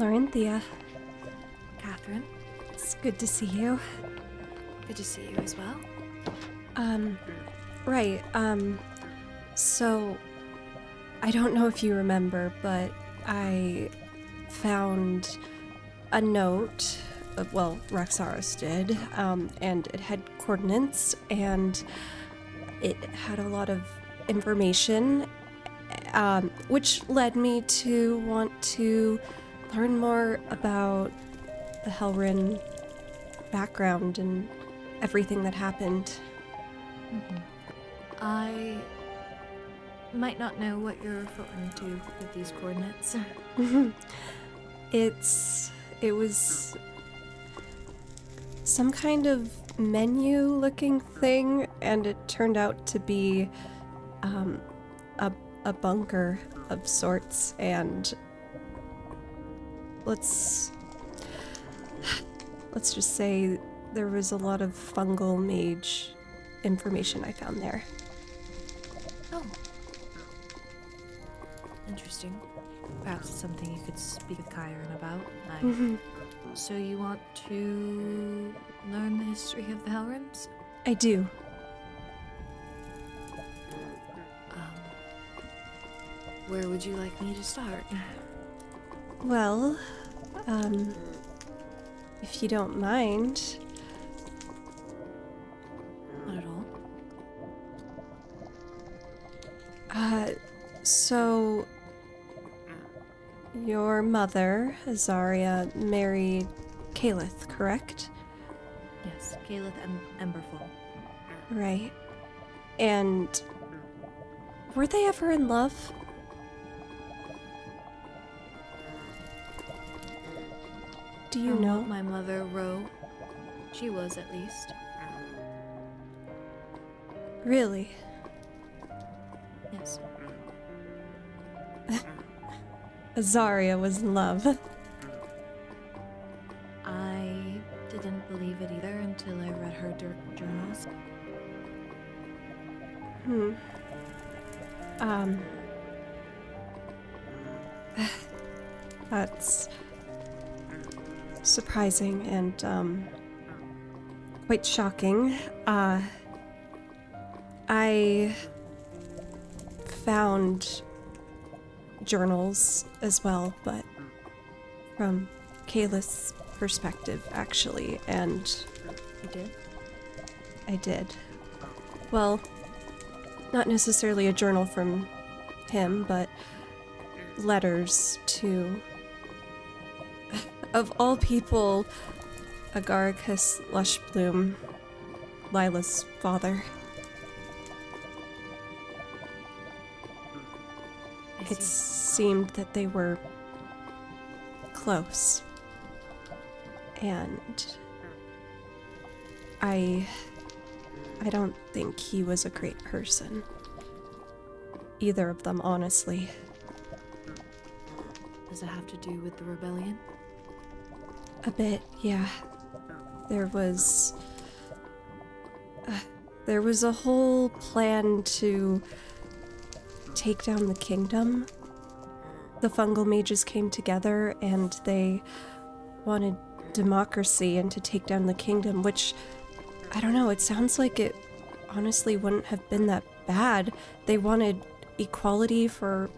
Lorynthia. Catherine, It's good to see you. good to see you as well. Right, so I don't know if you remember, but I found a note, well, Roxaris did, and it had coordinates, and it had a lot of information, which led me to want to learn more about the Helrin background and everything that happened. I might not know what you're referring to with these coordinates. It was some kind of menu-looking thing, and it turned out to be a bunker of sorts, and let's just say there was a lot of fungal mage information I found there. Oh. Interesting. Perhaps it's something you could speak with Chiron about. So you want to learn the history of the Helrims? I do. Where would you like me to start? Well, if you don't mind. Not at all. So your mother, Aaria, married Caliph, correct? Yes, Caliph Emberfall. Right. And were they ever in love? Do you From know? what my mother wrote, she was at least. Really? Yes. Aaria was in love. I didn't believe it either until I read her journals. That's surprising and quite shocking. I found journals as well, but from Kayla's perspective, actually, and You did? I did. Well, not necessarily a journal from him, but letters to, of all people, Agaricus Lushbloom, Lila's father. I It see. seemed that they were close. And I don't think he was a great person. Either of them, honestly. Does it have to do with the rebellion? A bit, yeah. There was a whole plan to take down the kingdom. The fungal mages came together and they wanted democracy and to take down the kingdom, which, I don't know, it sounds like it honestly wouldn't have been that bad. They wanted equality for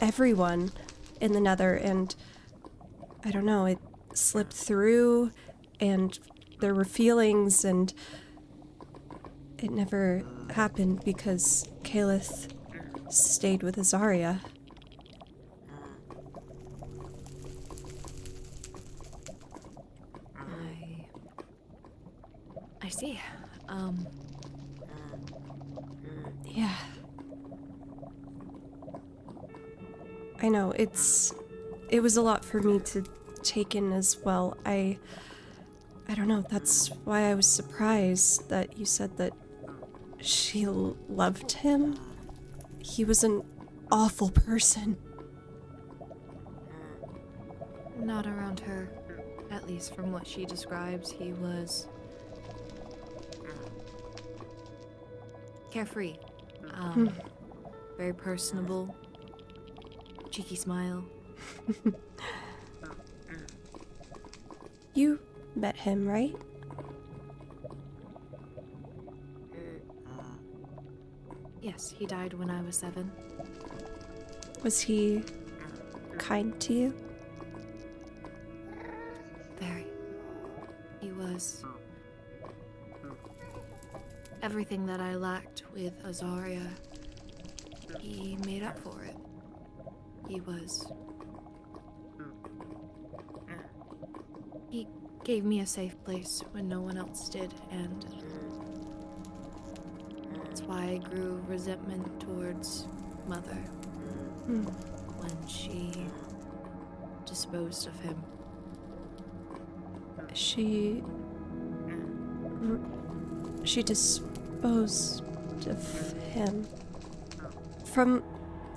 everyone in the Nether, and I don't know, it slipped through, and there were feelings, and it never happened because Caliph stayed with Aaria. I see. Yeah. I know, it was a lot for me to take in as well. I don't know, that's why I was surprised that you said that she loved him. He was an awful person. Not around her. At least from what she describes, he was carefree. Very personable. Cheeky smile. You met him, right? Yes, he died when I was 7. Was he kind to you? Very. He was everything that I lacked with Aaria. He made up for it. He gave me a safe place when no one else did, and that's why I grew resentment towards Mother when she disposed of him. She disposed of him. From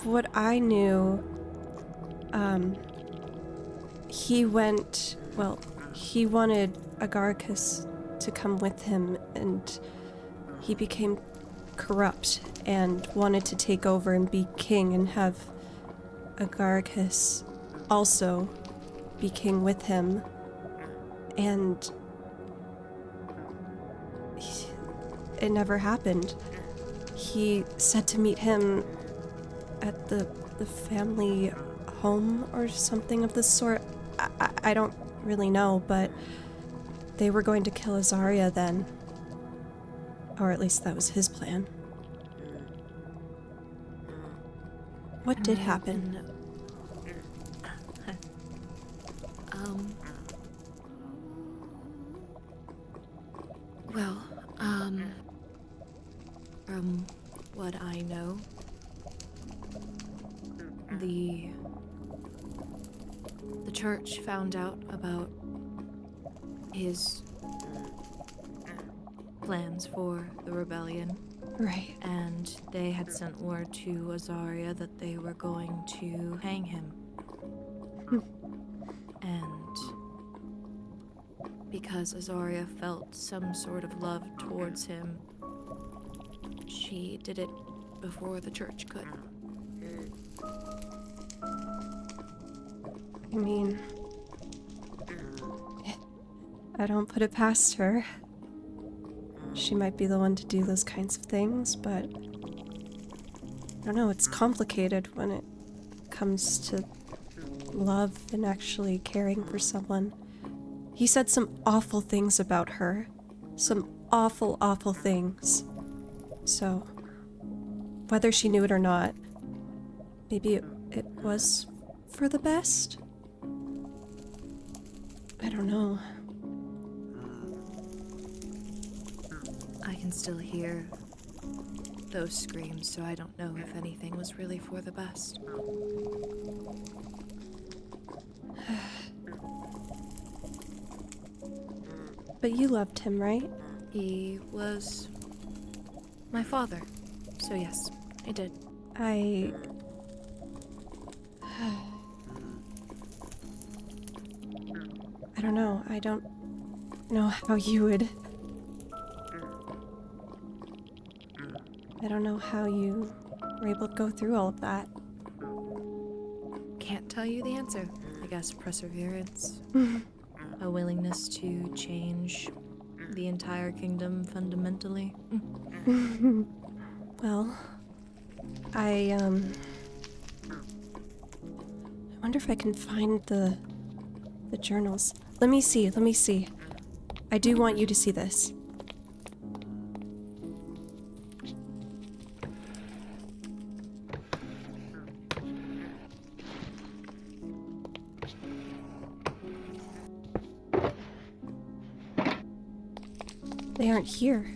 what I knew, he wanted Agaricus to come with him, and he became corrupt and wanted to take over and be king and have Agaricus also be king with him. And it never happened. He said to meet him at the family home or something of the sort. I don't really know, but they were going to kill Aaria then. Or at least that was his plan. What did happen? From what I know, the church found out about his plans for the rebellion. Right. And they had sent word to Aaria that they were going to hang him. And because Aaria felt some sort of love towards him, she did it before the church could. I mean, I don't put it past her. She might be the one to do those kinds of things, but I don't know, it's complicated when it comes to love and actually caring for someone. He said some awful things about her. Some awful, awful things. So, whether she knew it or not, maybe it was for the best? I don't know. I can still hear those screams, so I don't know if anything was really for the best. But you loved him, right? He was my father, so yes, I did. I don't know. I don't know how you would... I don't know how you were able to go through all of that. Can't tell you the answer. I guess perseverance. A willingness to change the entire kingdom fundamentally. Well, I wonder if I can find the journals. Let me see. I do want you to see this. They aren't here.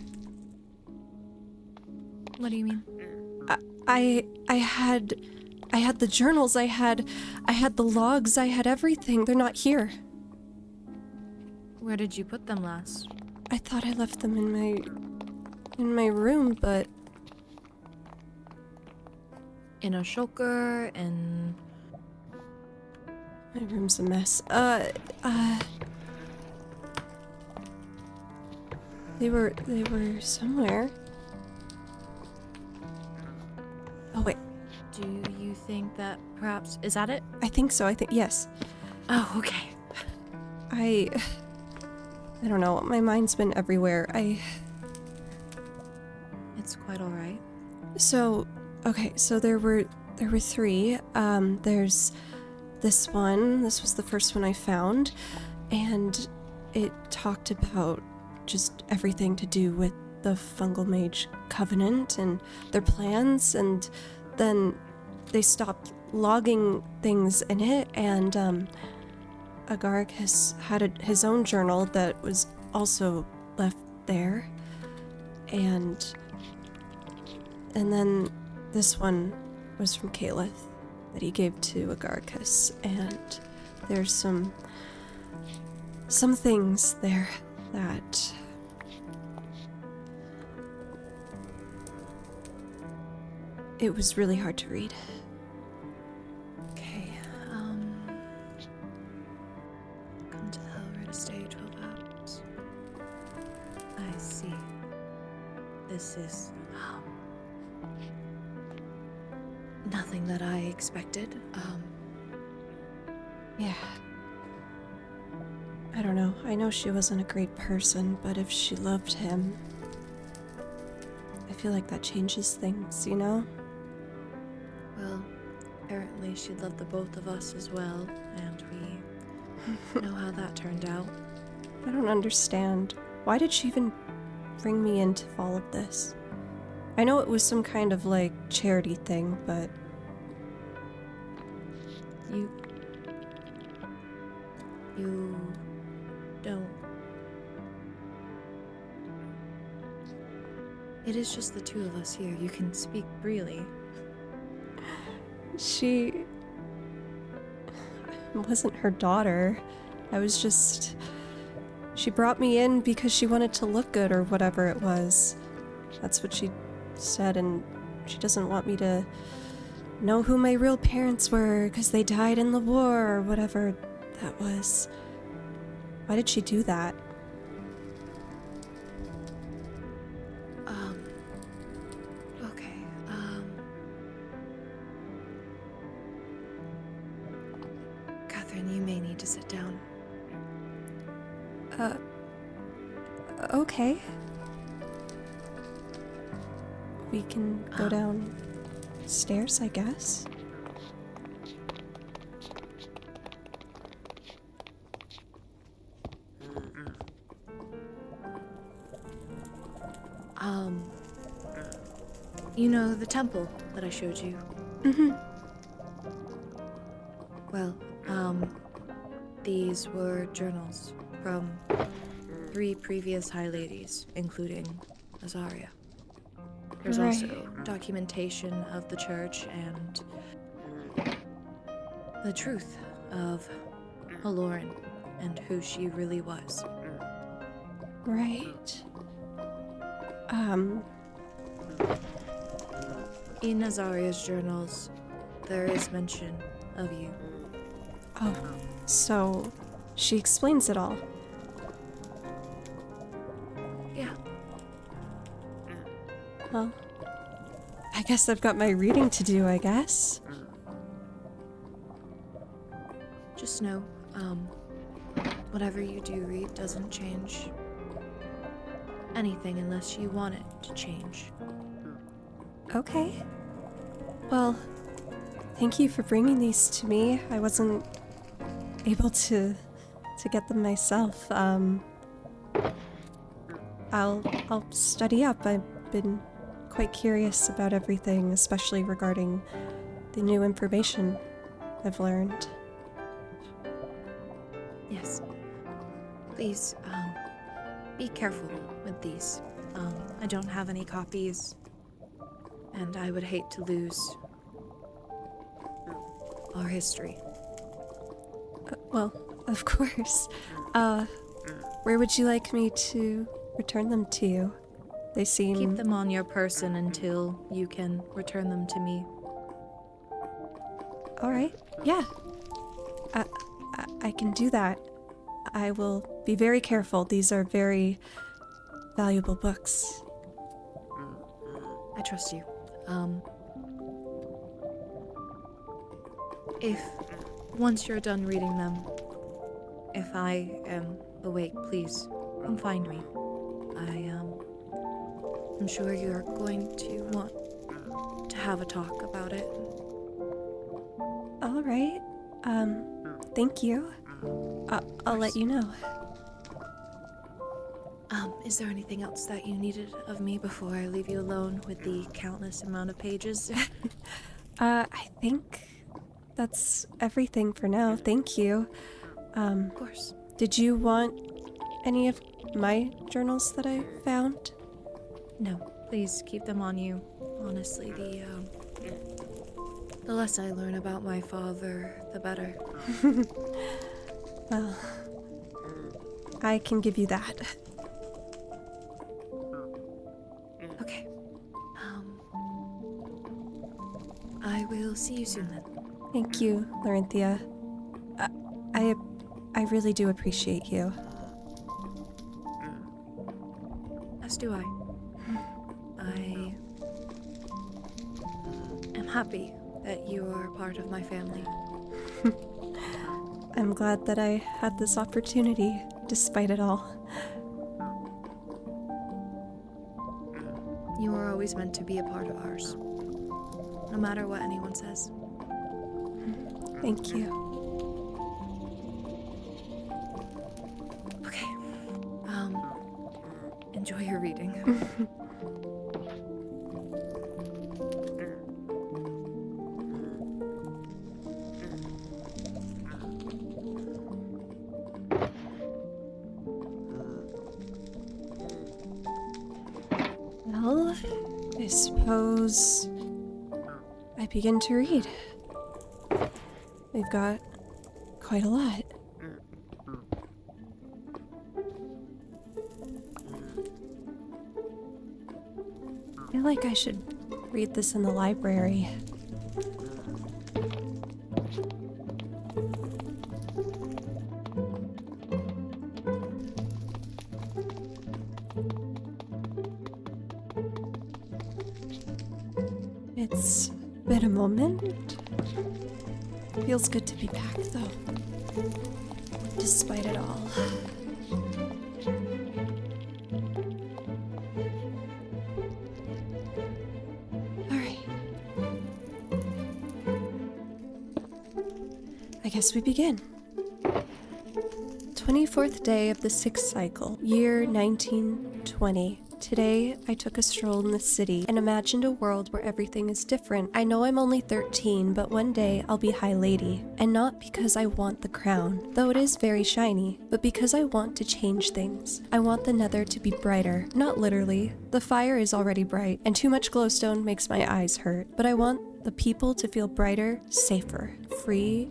What do you mean? I had the journals, I had the logs, I had everything. They're not here. Where did you put them last? I thought I left them in my room, but... In a shulker, and... My room's a mess. They were somewhere. Oh, wait. Do you think that perhaps... Is that it? I think so. Yes. Oh, okay. I don't know, my mind's been everywhere. It's quite alright. So, okay, so there were 3. There's this one. This was the first one I found, and it talked about just everything to do with the Fungal Mage Covenant and their plans, and then they stopped logging things in it, and Agaricus had his own journal that was also left there, and then this one was from Caliph that he gave to Agaricus, and there's some things there that it was really hard to read. Okay, come to the Hellred Estate, well, perhaps. I see. This is, nothing that I expected. Yeah. I don't know. I know she wasn't a great person, but if she loved him, I feel like that changes things, you know? Well, apparently she loved the both of us as well, and we know how that turned out. I don't understand. Why did she even bring me into all of this? I know it was some kind of, like, charity thing, but... You don't... It is just the two of us here. You can speak freely. She wasn't her daughter. I was just... She brought me in because she wanted to look good or whatever it was. That's what she said, and she doesn't want me to know who my real parents were because they died in the war or whatever that was. Why did she do that? Okay, Catherine, you may need to sit down. Okay. We can go downstairs, I guess. You know the temple that I showed you? Mm-hmm. Well, these were journals from 3 previous High Ladies, including Aaria. There's also documentation of the church and the truth of Aloran and who she really was. Right. In Azaria's journals, there is mention of you. Oh, so she explains it all. Yeah. Well, I guess I've got my reading to do, I guess. Just know, whatever you do read doesn't change anything unless you want it to change. Okay. Well, thank you for bringing these to me. I wasn't able to get them myself. I'll study up. I've been quite curious about everything, especially regarding the new information I've learned. Yes. Please, be careful with these. I don't have any copies, and I would hate to lose our history. Well, of course. Where would you like me to return them to you? They seem... Keep them on your person until you can return them to me. Alright, yeah. I can do that. I will be very careful. These are very valuable books. I trust you. If, once you're done reading them, if I am awake, please come find me. I'm sure you're going to want to have a talk about it. All right. Thank you. I'll let you know. Is there anything else that you needed of me before I leave you alone with the countless amount of pages? I think that's everything for now. Thank you. Of course. Did you want any of my journals that I found? No, please keep them on you. Honestly, the less I learn about my father, the better. Well, I can give you that. Okay. I will see you soon then. Thank you, Lorynthia. I really do appreciate you. As do I. I am happy that you are part of my family. I'm glad that I had this opportunity, despite it all. You were always meant to be a part of ours, no matter what anyone says. Thank you. Okay. Enjoy your reading. Well, I suppose I begin to read. We've got quite a lot. I feel like I should read this in the library. It's been a moment. Feels good to be back, though. Despite it all. Alright. I guess we begin. 24th day of the 6th cycle, year 1920. Today, I took a stroll in the city and imagined a world where everything is different. I know I'm only 13, but one day I'll be High Lady. And not because I want the crown, though it is very shiny, but because I want to change things. I want the Nether to be brighter. Not literally. The fire is already bright, and too much glowstone makes my eyes hurt. But I want the people to feel brighter, safer, free.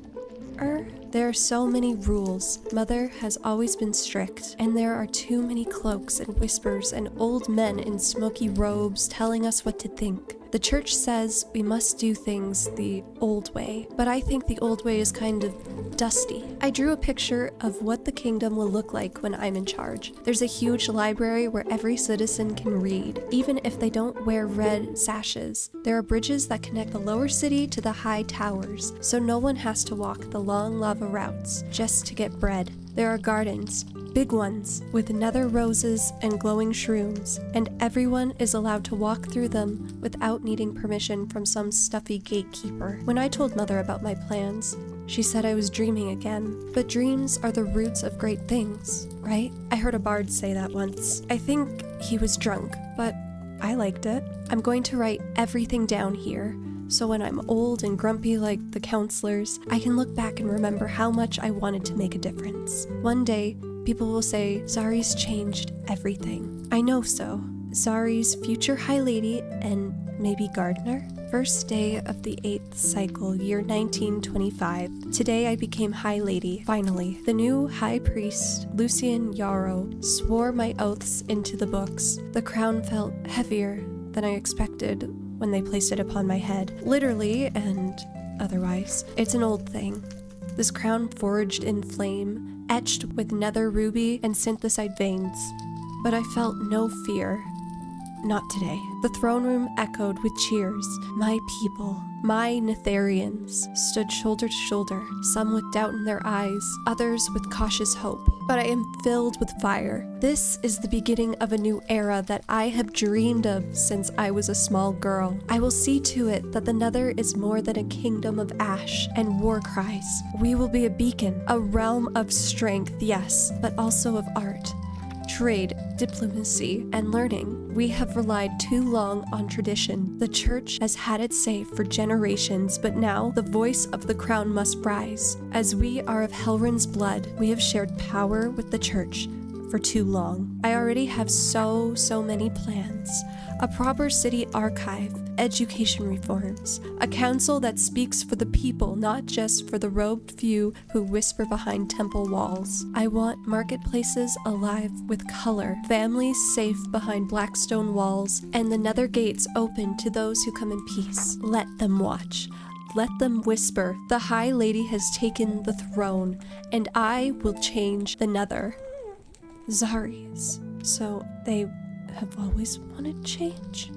There are so many rules. Mother has always been strict, and there are too many cloaks and whispers and old men in smoky robes telling us what to think. The church says we must do things the old way, but I think the old way is kind of dusty. I drew a picture of what the kingdom will look like when I'm in charge. There's a huge library where every citizen can read, even if they don't wear red sashes. There are bridges that connect the lower city to the high towers, so no one has to walk the long lava routes just to get bread. There are gardens, big ones, with nether roses and glowing shrooms, and everyone is allowed to walk through them without needing permission from some stuffy gatekeeper. When I told Mother about my plans, she said I was dreaming again. But dreams are the roots of great things, right? I heard a bard say that once. I think he was drunk, but I liked it. I'm going to write everything down here, so when I'm old and grumpy like the counselors, I can look back and remember how much I wanted to make a difference. One day, people will say, Zarys changed everything. I know so. Zarys, future High Lady, and maybe gardener? First day of the 8th cycle, year 1925. Today I became High Lady, finally. The new High Priest, Lucian Yarrow, swore my oaths into the books. The crown felt heavier than I expected when they placed it upon my head. Literally and otherwise. It's an old thing. This crown forged in flame, etched with nether ruby and synthesite veins. But I felt no fear. not today. The throne room echoed with cheers. My people, my Netherians, stood shoulder to shoulder, some with doubt in their eyes, others with cautious hope. But I am filled with fire. This is the beginning of a new era that I have dreamed of since I was a small girl. I will see to it that the Nether is more than a kingdom of ash and war cries. We will be a beacon, a realm of strength, yes, but also of art, trade, diplomacy, and learning. We have relied too long on tradition. The church has had its say for generations, but now the voice of the crown must rise. As we are of Helren's blood, we have shared power with the church for too long. I already have so many plans. A proper city archive, education reforms, a council that speaks for the people, not just for the robed few who whisper behind temple walls. I want marketplaces alive with color, families safe behind black stone walls, and the Nether gates open to those who come in peace. Let them watch. Let them whisper, the High Lady has taken the throne, and I will change the Nether. Zarys. So they have always wanted change?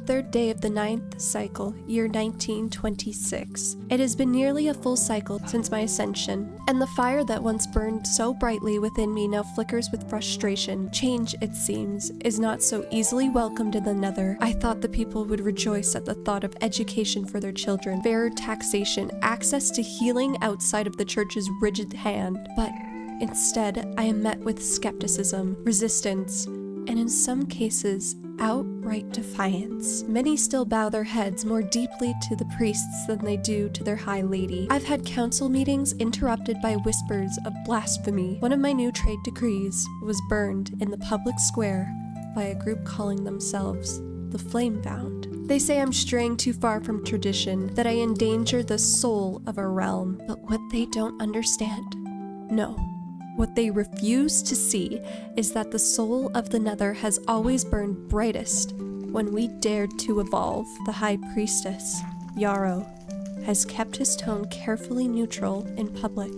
Third day of the 9th cycle, year 1926. It has been nearly a full cycle since my ascension, and the fire that once burned so brightly within me now flickers with frustration. Change, it seems, is not so easily welcomed in the Nether. I thought the people would rejoice at the thought of education for their children, fairer taxation, access to healing outside of the church's rigid hand, but instead, I am met with skepticism, resistance, and in some cases, outright defiance. Many still bow their heads more deeply to the priests than they do to their High Lady. I've had council meetings interrupted by whispers of blasphemy. One of my new trade decrees was burned in the public square by a group calling themselves the Flamebound. They say I'm straying too far from tradition, that I endanger the soul of a realm. But what they don't understand, no. What they refuse to see is that the soul of the Nether has always burned brightest when we dared to evolve. The High Priestess, Yarrow, has kept his tone carefully neutral in public,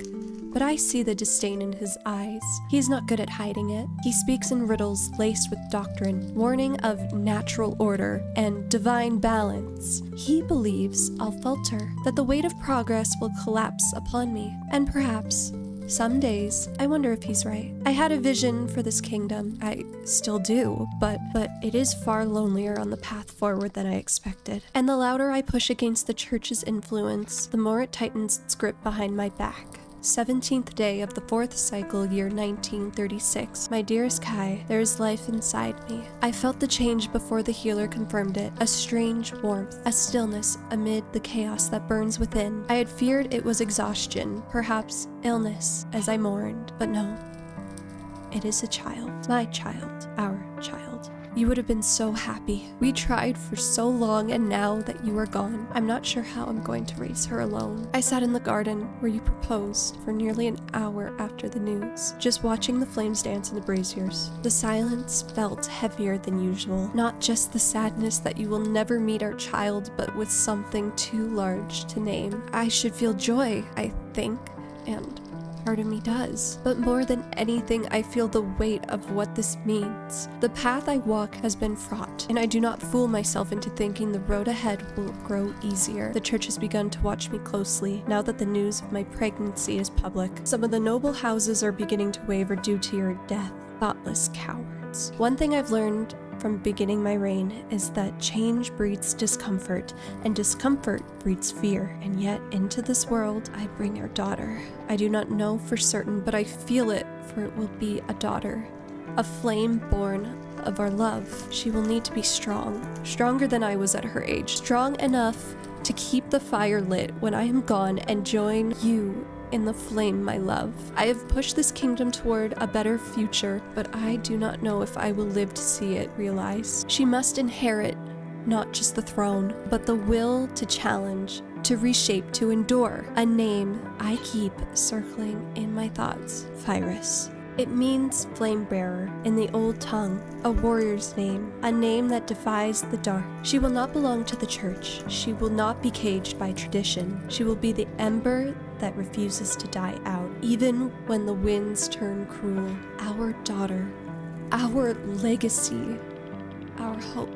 but I see the disdain in his eyes. He's not good at hiding it. He speaks in riddles laced with doctrine, warning of natural order and divine balance. He believes I'll falter, that the weight of progress will collapse upon me, and perhaps some days, I wonder if he's right. I had a vision for this kingdom. I still do, but it is far lonelier on the path forward than I expected. And the louder I push against the church's influence, the more it tightens its grip behind my back. 17th day of the 4th cycle, year 1936. My dearest Kai, there is life inside me. I felt the change before the healer confirmed it, a strange warmth, a stillness amid the chaos that burns within. I had feared it was exhaustion, perhaps illness, as I mourned, but no. It is a child, my child, our child. You would have been so happy. We tried for so long, and now that you are gone, I'm not sure how I'm going to raise her alone. I sat in the garden where you proposed for nearly an hour after the news, just watching the flames dance in the braziers. The silence felt heavier than usual, not just the sadness that you will never meet our child, but with something too large to name. I should feel joy, I think, and part of me does. But more than anything, I feel the weight of what this means. The path I walk has been fraught, and I do not fool myself into thinking the road ahead will grow easier. The church has begun to watch me closely, now that the news of my pregnancy is public. Some of the noble houses are beginning to waver due to your death. Thoughtless cowards. One thing I've learned from beginning my reign is that change breeds discomfort, and discomfort breeds fear, and yet into this world I bring our daughter. I do not know for certain, but I feel it, for it will be a daughter, a flame born of our love. She will need to be strong, stronger than I was at her age, strong enough to keep the fire lit when I am gone and join you in the flame, my love. I have pushed this kingdom toward a better future, but I do not know if I will live to see it realized. She must inherit not just the throne, but the will to challenge, to reshape, to endure. A name I keep circling in my thoughts, Fyrrhus. It means flame bearer in the old tongue, a warrior's name, a name that defies the dark. She will not belong to the church. She will not be caged by tradition. She will be the ember that refuses to die out, even when the winds turn cruel. Our daughter our legacy, our hope.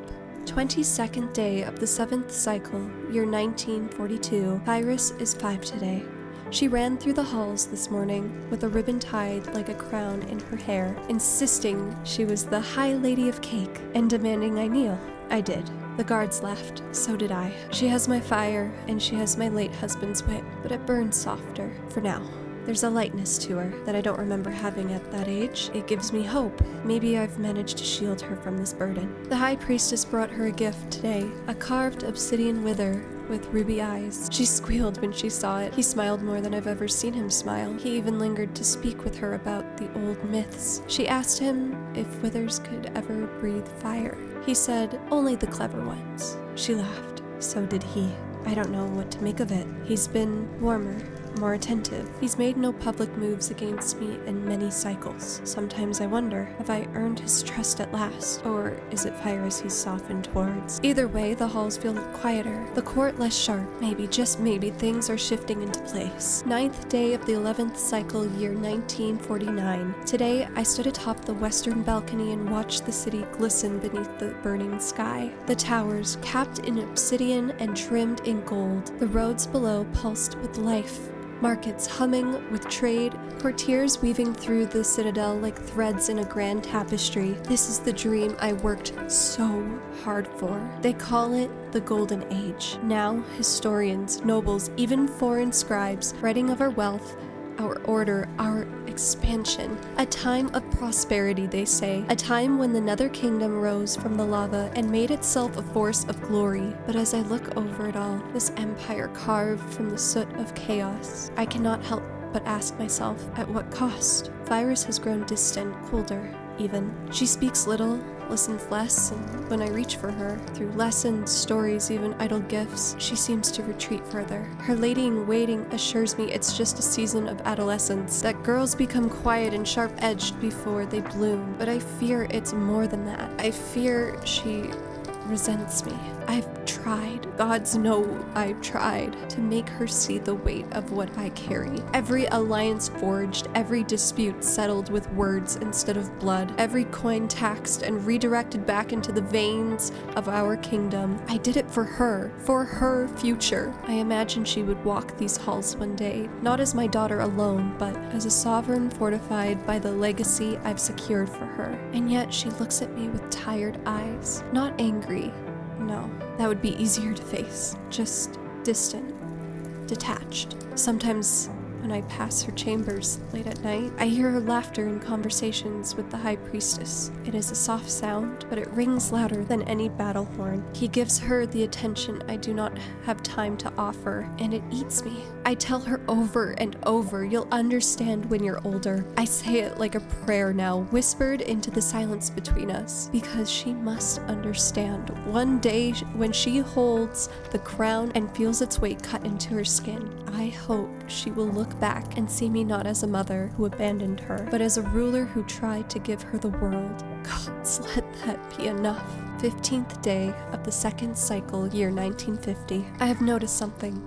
22nd day of the 7th cycle, year 1942. Fyrrhus is 5 today. She ran through the halls this morning with a ribbon tied like a crown in her hair, insisting she was the High Lady of Cake and demanding I kneel. I did. The guards laughed. So did I. She has my fire, and she has my late husband's wit, but it burns softer, for now. There's a lightness to her that I don't remember having at that age. It gives me hope. Maybe I've managed to shield her from this burden. The High Priestess brought her a gift today, a carved obsidian wither with ruby eyes. She squealed when she saw it. He smiled more than I've ever seen him smile. He even lingered to speak with her about the old myths. She asked him if withers could ever breathe fire. He said, only the clever ones. She laughed. So did he. I don't know what to make of it. He's been warmer, more attentive. He's made no public moves against me in many cycles. Sometimes I wonder, have I earned his trust at last? Or is it Fyrrhus he's softened towards? Either way, the halls feel quieter, the court less sharp. Maybe, just maybe, things are shifting into place. 9th day of the 11th cycle, year 1949. Today, I stood atop the western balcony and watched the city glisten beneath the burning sky. The towers, capped in obsidian and trimmed in gold. The roads below pulsed with life. Markets humming with trade, courtiers weaving through the citadel like threads in a grand tapestry. This is the dream I worked so hard for. They call it the Golden Age. Now, historians, nobles, even foreign scribes, writing of our wealth, our order, our expansion. A time of prosperity, they say. A time when the Nether Kingdom rose from the lava and made itself a force of glory. But as I look over it all, this empire carved from the soot of chaos, I cannot help but ask myself, at what cost? Fyrrhus has grown distant, colder, even. She speaks little, listens less, and when I reach for her, through lessons, stories, even idle gifts, she seems to retreat further. Her lady-in-waiting assures me it's just a season of adolescence, that girls become quiet and sharp-edged before they bloom. But I fear it's more than that. I fear she resents me. I've tried, gods know I've tried, to make her see the weight of what I carry. Every alliance forged, every dispute settled with words instead of blood, every coin taxed and redirected back into the veins of our kingdom. I did it for her future. I imagined she would walk these halls one day, not as my daughter alone, but as a sovereign fortified by the legacy I've secured for her. And yet she looks at me with tired eyes, not angry. No, that would be easier to face. Just distant, detached. Sometimes when I pass her chambers late at night, I hear her laughter in conversations with the High Priestess. It is a soft sound, but it rings louder than any battle horn. He gives her the attention I do not have time to offer, and it eats me. I tell her over and over, you'll understand when you're older. I say it like a prayer now, whispered into the silence between us, because she must understand. One day, when she holds the crown and feels its weight cut into her skin, I hope she will look back and see me not as a mother who abandoned her, but as a ruler who tried to give her the world. Gods, let that be enough. 15th day of the 2nd cycle, year 1950. I have noticed something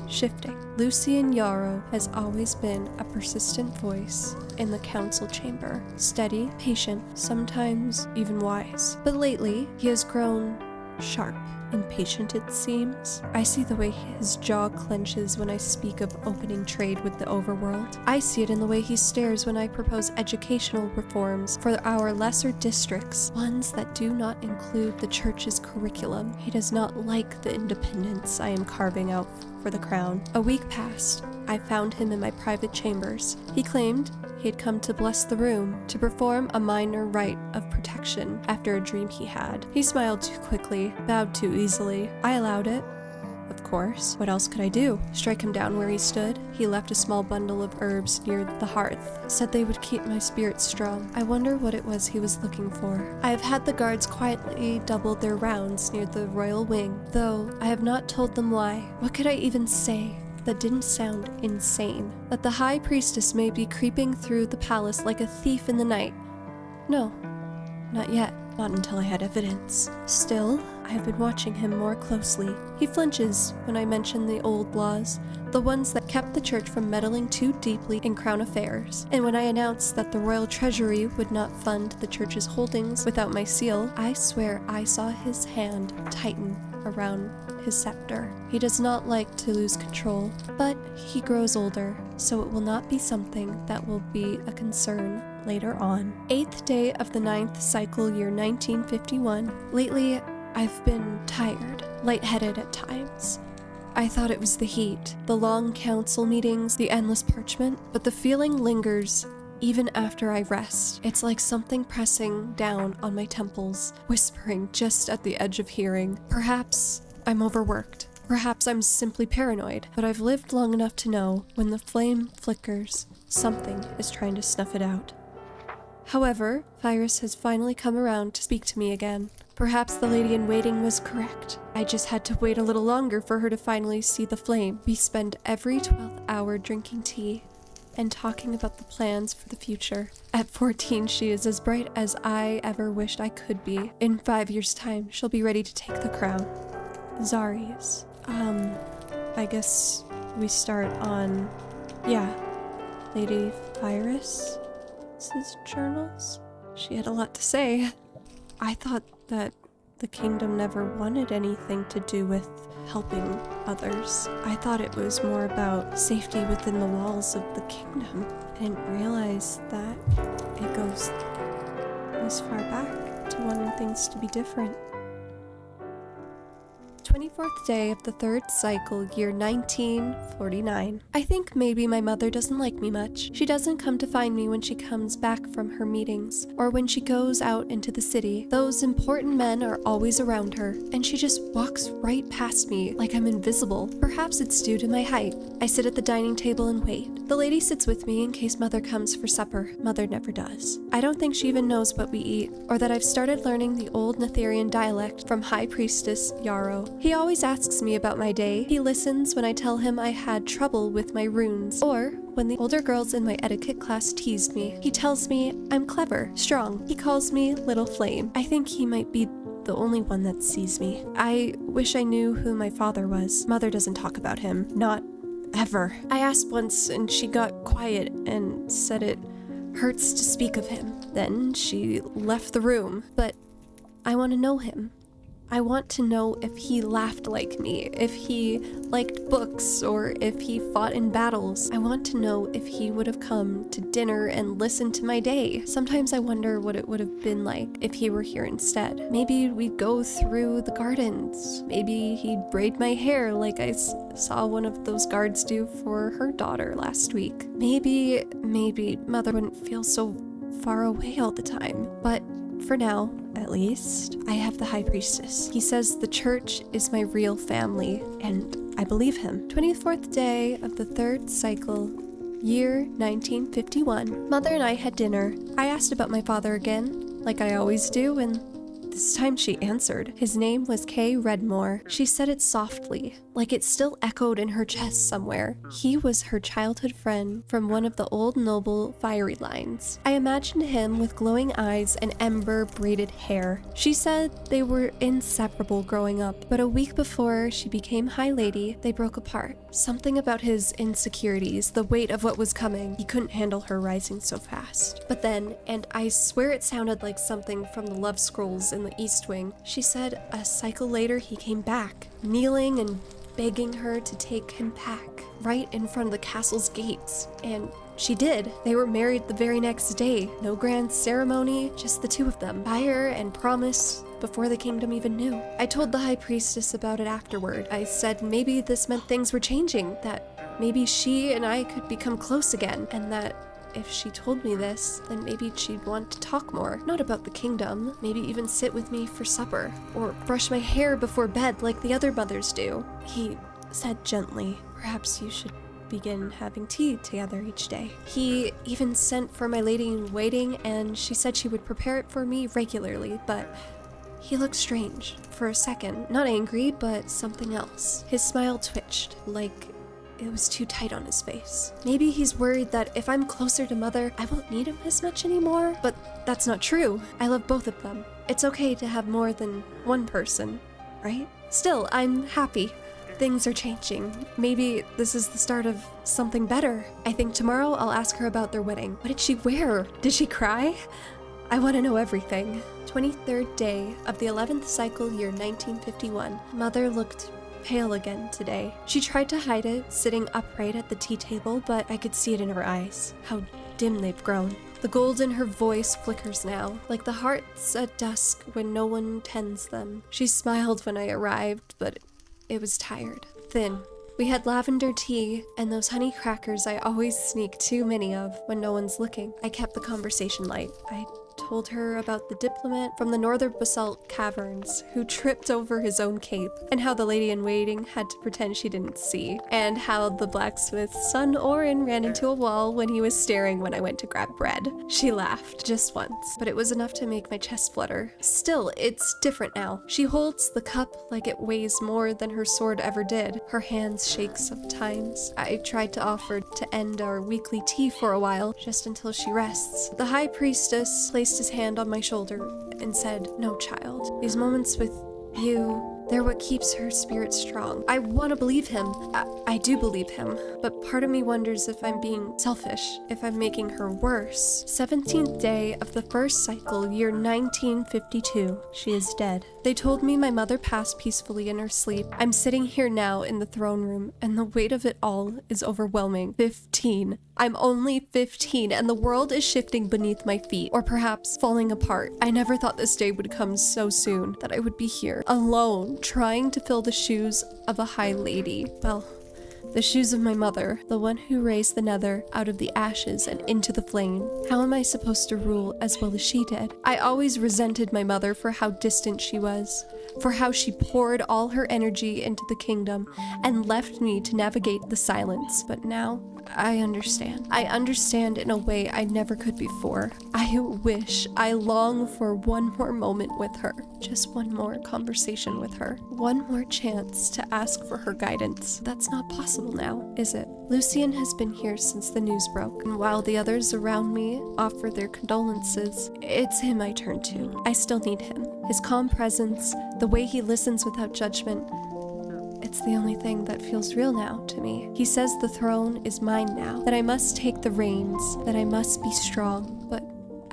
shifting. Lucian Yarrow has always been a persistent voice in the council chamber. Steady, patient, sometimes even wise. But lately, he has grown sharp. Impatient, it seems. I see the way his jaw clenches when I speak of opening trade with the overworld. I see it in the way he stares when I propose educational reforms for our lesser districts, ones that do not include the church's curriculum. He does not like the independence I am carving out for the crown. A week passed. I found him in my private chambers. He claimed he had come to bless the room, to perform a minor rite of protection after a dream he had. He smiled too quickly, bowed too easily. I allowed it. Of course. What else could I do? Strike him down where he stood? He left a small bundle of herbs near the hearth, said they would keep my spirits strong. I wonder what it was he was looking for. I have had the guards quietly double their rounds near the royal wing, though I have not told them why. What could I even say that didn't sound insane? That the High Priestess may be creeping through the palace like a thief in the night. No, Not yet. Not until I had evidence. Still, I have been watching him more closely. He flinches when I mention the old laws, the ones that kept the church from meddling too deeply in crown affairs. And when I announced that the royal treasury would not fund the church's holdings without my seal, I swear I saw his hand tighten around his scepter. He does not like to lose control, but he grows older, so it will not be something that will be a concern later on. 8th day of the 9th cycle, year 1951. Lately, I've been tired, lightheaded at times. I thought it was the heat, the long council meetings, the endless parchment, but the feeling lingers even after I rest. It's like something pressing down on my temples, whispering just at the edge of hearing. Perhaps I'm overworked. Perhaps I'm simply paranoid, but I've lived long enough to know when the flame flickers, something is trying to snuff it out. However, Fyrrhus has finally come around to speak to me again. Perhaps the lady-in-waiting was correct. I just had to wait a little longer for her to finally see the flame. We spend every 12th hour drinking tea and talking about the plans for the future. At 14, she is as bright as I ever wished I could be. In 5 years' time, she'll be ready to take the crown. Zarys. I guess we start on, Lady Fyrrhus' journals. She had a lot to say. I thought that the kingdom never wanted anything to do with helping others. I thought it was more about safety within the walls of the kingdom. I didn't realize that it goes this far back to wanting things to be different. 24th day of the 3rd cycle, year 1949. I think maybe my mother doesn't like me much. She doesn't come to find me when she comes back from her meetings, or when she goes out into the city. Those important men are always around her, and she just walks right past me like I'm invisible. Perhaps it's due to my height. I sit at the dining table and wait. The lady sits with me in case Mother comes for supper. Mother never does. I don't think she even knows what we eat, or that I've started learning the old Netherian dialect from High Priestess Yarrow. He always asks me about my day. He listens when I tell him I had trouble with my runes, or when the older girls in my etiquette class teased me. He tells me I'm clever, strong. He calls me Little Flame. I think he might be the only one that sees me. I wish I knew who my father was. Mother doesn't talk about him. Not ever. I asked once and she got quiet and said it hurts to speak of him. Then she left the room. But I want to know him. I want to know if he laughed like me, if he liked books, or if he fought in battles. I want to know if he would have come to dinner and listened to my day. Sometimes I wonder what it would have been like if he were here instead. Maybe we'd go through the gardens. Maybe he'd braid my hair like I saw one of those guards do for her daughter last week. Maybe Mother wouldn't feel so far away all the time. But for now, at least, I have the High Priestess. He says the church is my real family, and I believe him. 24th day of the 3rd cycle, year 1951. Mother and I had dinner. I asked about my father again, like I always do, and this time she answered. His name was Kay Redmore. She said it softly, like it still echoed in her chest somewhere. He was her childhood friend from one of the old noble fiery lines. I imagined him with glowing eyes and ember braided hair. She said they were inseparable growing up, but a week before she became High Lady, they broke apart. Something about his insecurities, the weight of what was coming. He couldn't handle her rising so fast. But then, and I swear it sounded like something from the Love Scrolls in the East Wing, she said a cycle later he came back, kneeling and begging her to take him back, right in front of the castle's gates. And she did. They were married the very next day. No grand ceremony, just the two of them. Fire and promise before the kingdom even knew. I told the High Priestess about it afterward. I said maybe this meant things were changing, that maybe she and I could become close again, and that if she told me this, then maybe she'd want to talk more. Not about the kingdom, maybe even sit with me for supper, or brush my hair before bed like the other mothers do. He said gently, perhaps you should begin having tea together each day. He even sent for my lady-in-waiting, and she said she would prepare it for me regularly, but he looked strange for a second. Not angry, but something else. His smile twitched, like it was too tight on his face. Maybe he's worried that if I'm closer to Mother, I won't need him as much anymore, but that's not true. I love both of them. It's okay to have more than one person, right? Still, I'm happy. Things are changing. Maybe this is the start of something better. I think tomorrow I'll ask her about their wedding. What did she wear? Did she cry? I want to know everything. 23rd day of the 11th cycle, year 1951. Mother looked pale again today. She tried to hide it, sitting upright at the tea table, but I could see it in her eyes, how dim they've grown. The gold in her voice flickers now, like the hearts at dusk when no one tends them. She smiled when I arrived, but it was tired, thin. We had lavender tea and those honey crackers I always sneak too many of when no one's looking. I kept the conversation light. I told her about the diplomat from the northern basalt caverns who tripped over his own cape, and how the lady-in-waiting had to pretend she didn't see, and how the blacksmith's son Orin ran into a wall when he was staring when I went to grab bread. She laughed, just once, but it was enough to make my chest flutter. Still, it's different now. She holds the cup like it weighs more than her sword ever did. Her hands shake sometimes. I tried to offer to end our weekly tea for a while, just until she rests. The high priestess placed his hand on my shoulder and said, "No, child. These moments with you, they're what keeps her spirit strong." I want to believe him. I do believe him. But part of me wonders if I'm being selfish, if I'm making her worse. 17th day of the first cycle, year 1952. She is dead. They told me my mother passed peacefully in her sleep. I'm sitting here now in the throne room, and the weight of it all is overwhelming. 15. I'm only 15, and the world is shifting beneath my feet, or perhaps falling apart. I never thought this day would come so soon, that I would be here, alone, trying to fill the shoes of a high lady. Well, the shoes of my mother, the one who raised the Nether out of the ashes and into the flame. How am I supposed to rule as well as she did? I always resented my mother for how distant she was, for how she poured all her energy into the kingdom and left me to navigate the silence. But now, I understand. I understand in a way I never could before. I long for one more moment with her. Just one more conversation with her. One more chance to ask for her guidance. That's not possible now, is it? Lucien has been here since the news broke, and while the others around me offer their condolences, it's him I turn to. I still need him. His calm presence, the way he listens without judgment, it's the only thing that feels real now to me. He says the throne is mine now, that I must take the reins, that I must be strong. But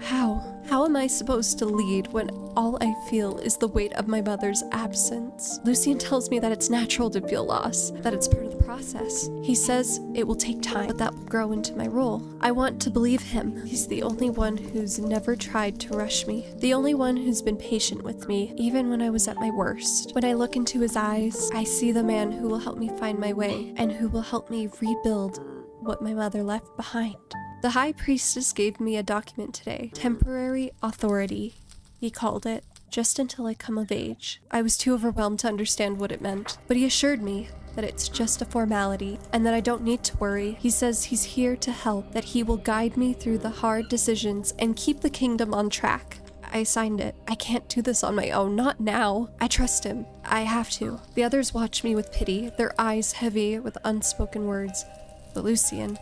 how? How am I supposed to lead when all I feel is the weight of my mother's absence? Lucien tells me that it's natural to feel loss, that it's part of the process. He says it will take time, but that will grow into my role. I want to believe him. He's the only one who's never tried to rush me, the only one who's been patient with me, even when I was at my worst. When I look into his eyes, I see the man who will help me find my way, and who will help me rebuild what my mother left behind. The High Priestess gave me a document today. Temporary authority, he called it, just until I come of age. I was too overwhelmed to understand what it meant, but he assured me that it's just a formality and that I don't need to worry. He says he's here to help, that he will guide me through the hard decisions and keep the kingdom on track. I signed it. I can't do this on my own, not now. I trust him. I have to. The others watch me with pity, their eyes heavy with unspoken words. But Lucien,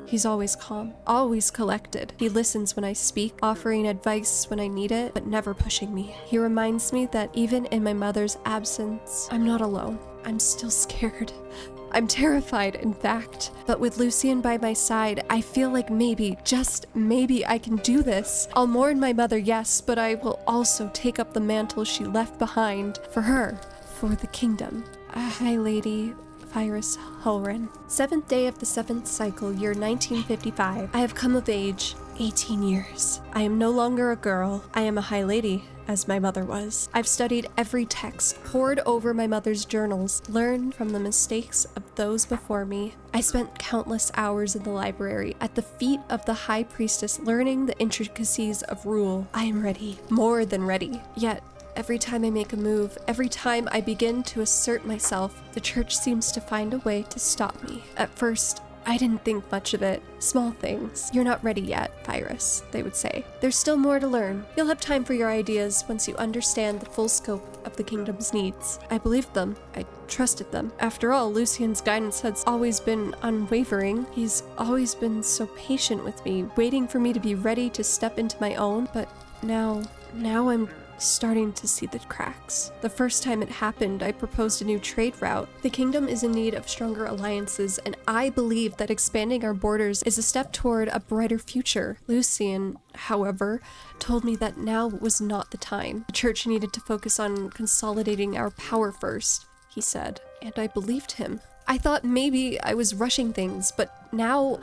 he's always calm, always collected. He listens when I speak, offering advice when I need it, but never pushing me. He reminds me that even in my mother's absence, I'm not alone. I'm still scared. I'm terrified, in fact. But with Lucien by my side, I feel like maybe, just maybe, I can do this. I'll mourn my mother, yes, but I will also take up the mantle she left behind for her, for the kingdom. A high lady, Fyrrhus. 7th day of the 7th cycle, year 1955. I have come of age, 18 years. I am no longer a girl. I am a high lady, as my mother was. I've studied every text, pored over my mother's journals, learned from the mistakes of those before me. I spent countless hours in the library, at the feet of the High Priestess, learning the intricacies of rule. I am ready, more than ready. Yet, every time I make a move, every time I begin to assert myself, the church seems to find a way to stop me. At first, I didn't think much of it. Small things. You're not ready yet, Fyrrhus, they would say. There's still more to learn. You'll have time for your ideas once you understand the full scope of the kingdom's needs. I believed them. I trusted them. After all, Lucien's guidance has always been unwavering. He's always been so patient with me, waiting for me to be ready to step into my own, but now I'm starting to see the cracks. The first time it happened, I proposed a new trade route. The kingdom is in need of stronger alliances, and I believe that expanding our borders is a step toward a brighter future. Lucien, however, told me that now was not the time. The church needed to focus on consolidating our power first, he said, and I believed him. I thought maybe I was rushing things, but now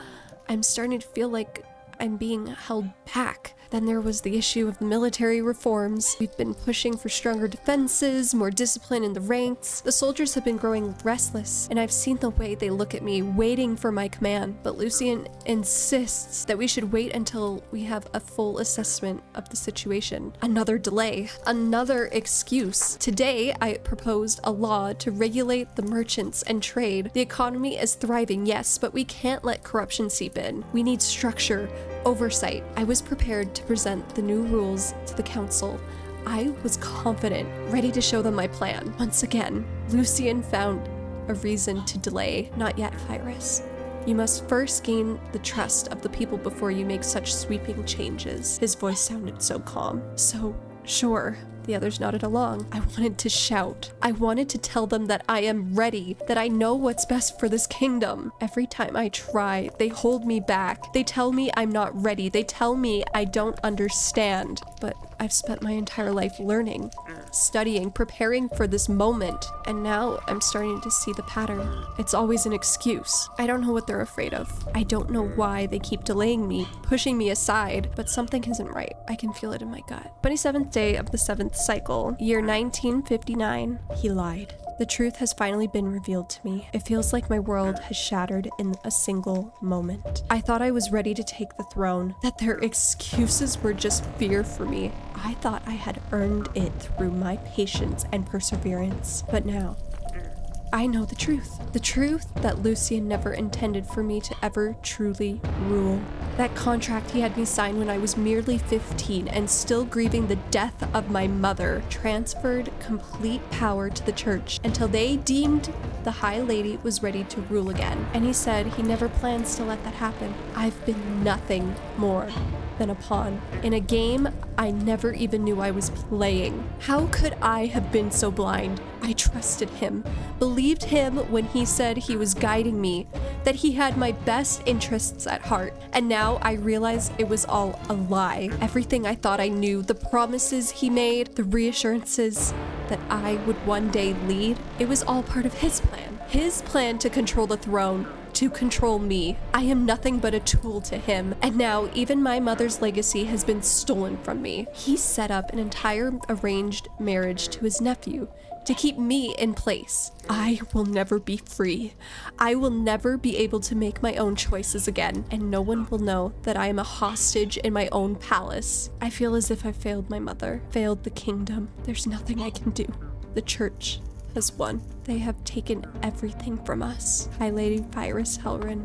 I'm starting to feel like I'm being held back. Then there was the issue of the military reforms. We've been pushing for stronger defenses, more discipline in the ranks. The soldiers have been growing restless, and I've seen the way they look at me, waiting for my command. But Lucien insists that we should wait until we have a full assessment of the situation. Another delay, another excuse. Today, I proposed a law to regulate the merchants and trade. The economy is thriving, yes, but we can't let corruption seep in. We need structure, oversight. I was prepared to present the new rules to the council. I was confident, ready to show them my plan. Once again, Lucien found a reason to delay. Not yet, Fyrrhus. You must first gain the trust of the people before you make such sweeping changes. His voice sounded so calm. So, sure. The others nodded along. I wanted to shout. I wanted to tell them that I am ready, that I know what's best for this kingdom. Every time I try, they hold me back. They tell me I'm not ready. They tell me I don't understand. But I've spent my entire life learning, studying, preparing for this moment, and now I'm starting to see the pattern. It's always an excuse. I don't know what they're afraid of. I don't know why they keep delaying me, pushing me aside, but something isn't right. I can feel it in my gut. 27th day of the 7th cycle, year 1959. He lied. The truth has finally been revealed to me. It feels like my world has shattered in a single moment. I thought I was ready to take the throne, that their excuses were just fear for me. I thought I had earned it through my patience and perseverance. But now, I know the truth that Lucien never intended for me to ever truly rule. That contract he had me sign when I was merely 15 and still grieving the death of my mother transferred complete power to the church until they deemed the High Lady was ready to rule again. And he said he never plans to let that happen. I've been nothing more than a pawn in a game I never even knew I was playing. How could I have been so blind? I trusted him, believed him when he said he was guiding me, that he had my best interests at heart, and now I realize it was all a lie. Everything I thought I knew, the promises he made, the reassurances that I would one day lead, it was all part of his plan. His plan to control the throne, to control me. I am nothing but a tool to him, and now even my mother's legacy has been stolen from me. He set up an entire arranged marriage to his nephew to keep me in place. I will never be free. I will never be able to make my own choices again, and no one will know that I am a hostage in my own palace. I feel as if I failed my mother, failed the kingdom. There's nothing I can do. The church has won. They have taken everything from us. High Lady Fyrrhus Helrin,